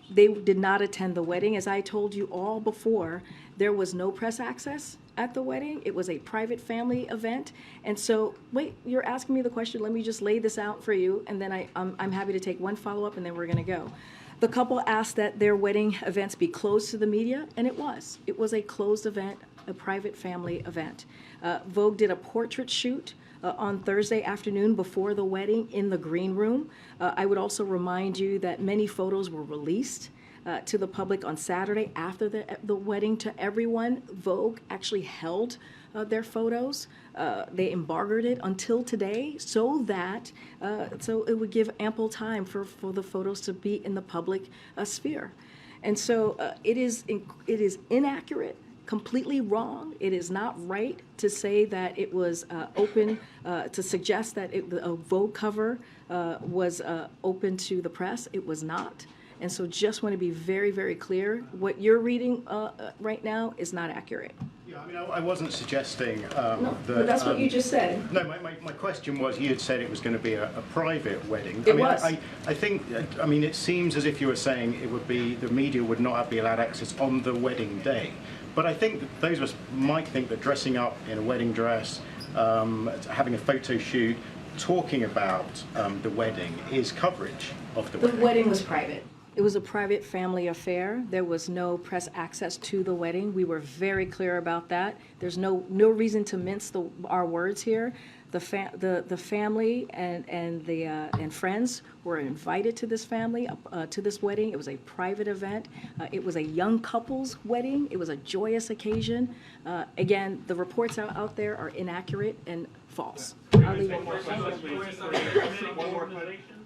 They did not attend the wedding. As I told you all before, there was no press access at the wedding. It was a private family event. And so, wait, you're asking me the question. Let me just lay this out for you, and then I'm happy to take one follow-up, and then we're going to go. The couple asked that their wedding events be closed to the media, and it was. It was a closed event, a private family event. Vogue did a portrait shoot on Thursday afternoon before the wedding in the green room. I would also remind you that many photos were released to the public on Saturday after the wedding to everyone. Vogue actually held their photos. They embargoed it until today so that so it would give ample time for the photos to be in the public sphere. And so it is inaccurate, completely wrong. It is not right to say that it was open, to suggest that a Vogue cover was open to the press. It was not. And so just want to be very, very clear. What you're reading right now is not accurate. Yeah, I mean, I wasn't suggesting No, but that's what you just said. No, my question was, you had said it was going to be a private wedding. It was. I think, I mean, it seems as if you were saying it would be, the media would not be allowed access on the wedding day. But I think that those of us might think that dressing up in a wedding dress, having a photo shoot, talking about the wedding is coverage of the wedding. The wedding was private. It was a private family affair. There was no press access to the wedding. We were very clear about that. There's no reason to mince our words here. The family and friends were invited to this family, to this wedding. It was a private event. It was a young couple's wedding. It was a joyous occasion. Again, the reports out there are inaccurate and false. I'll leave it. One more question.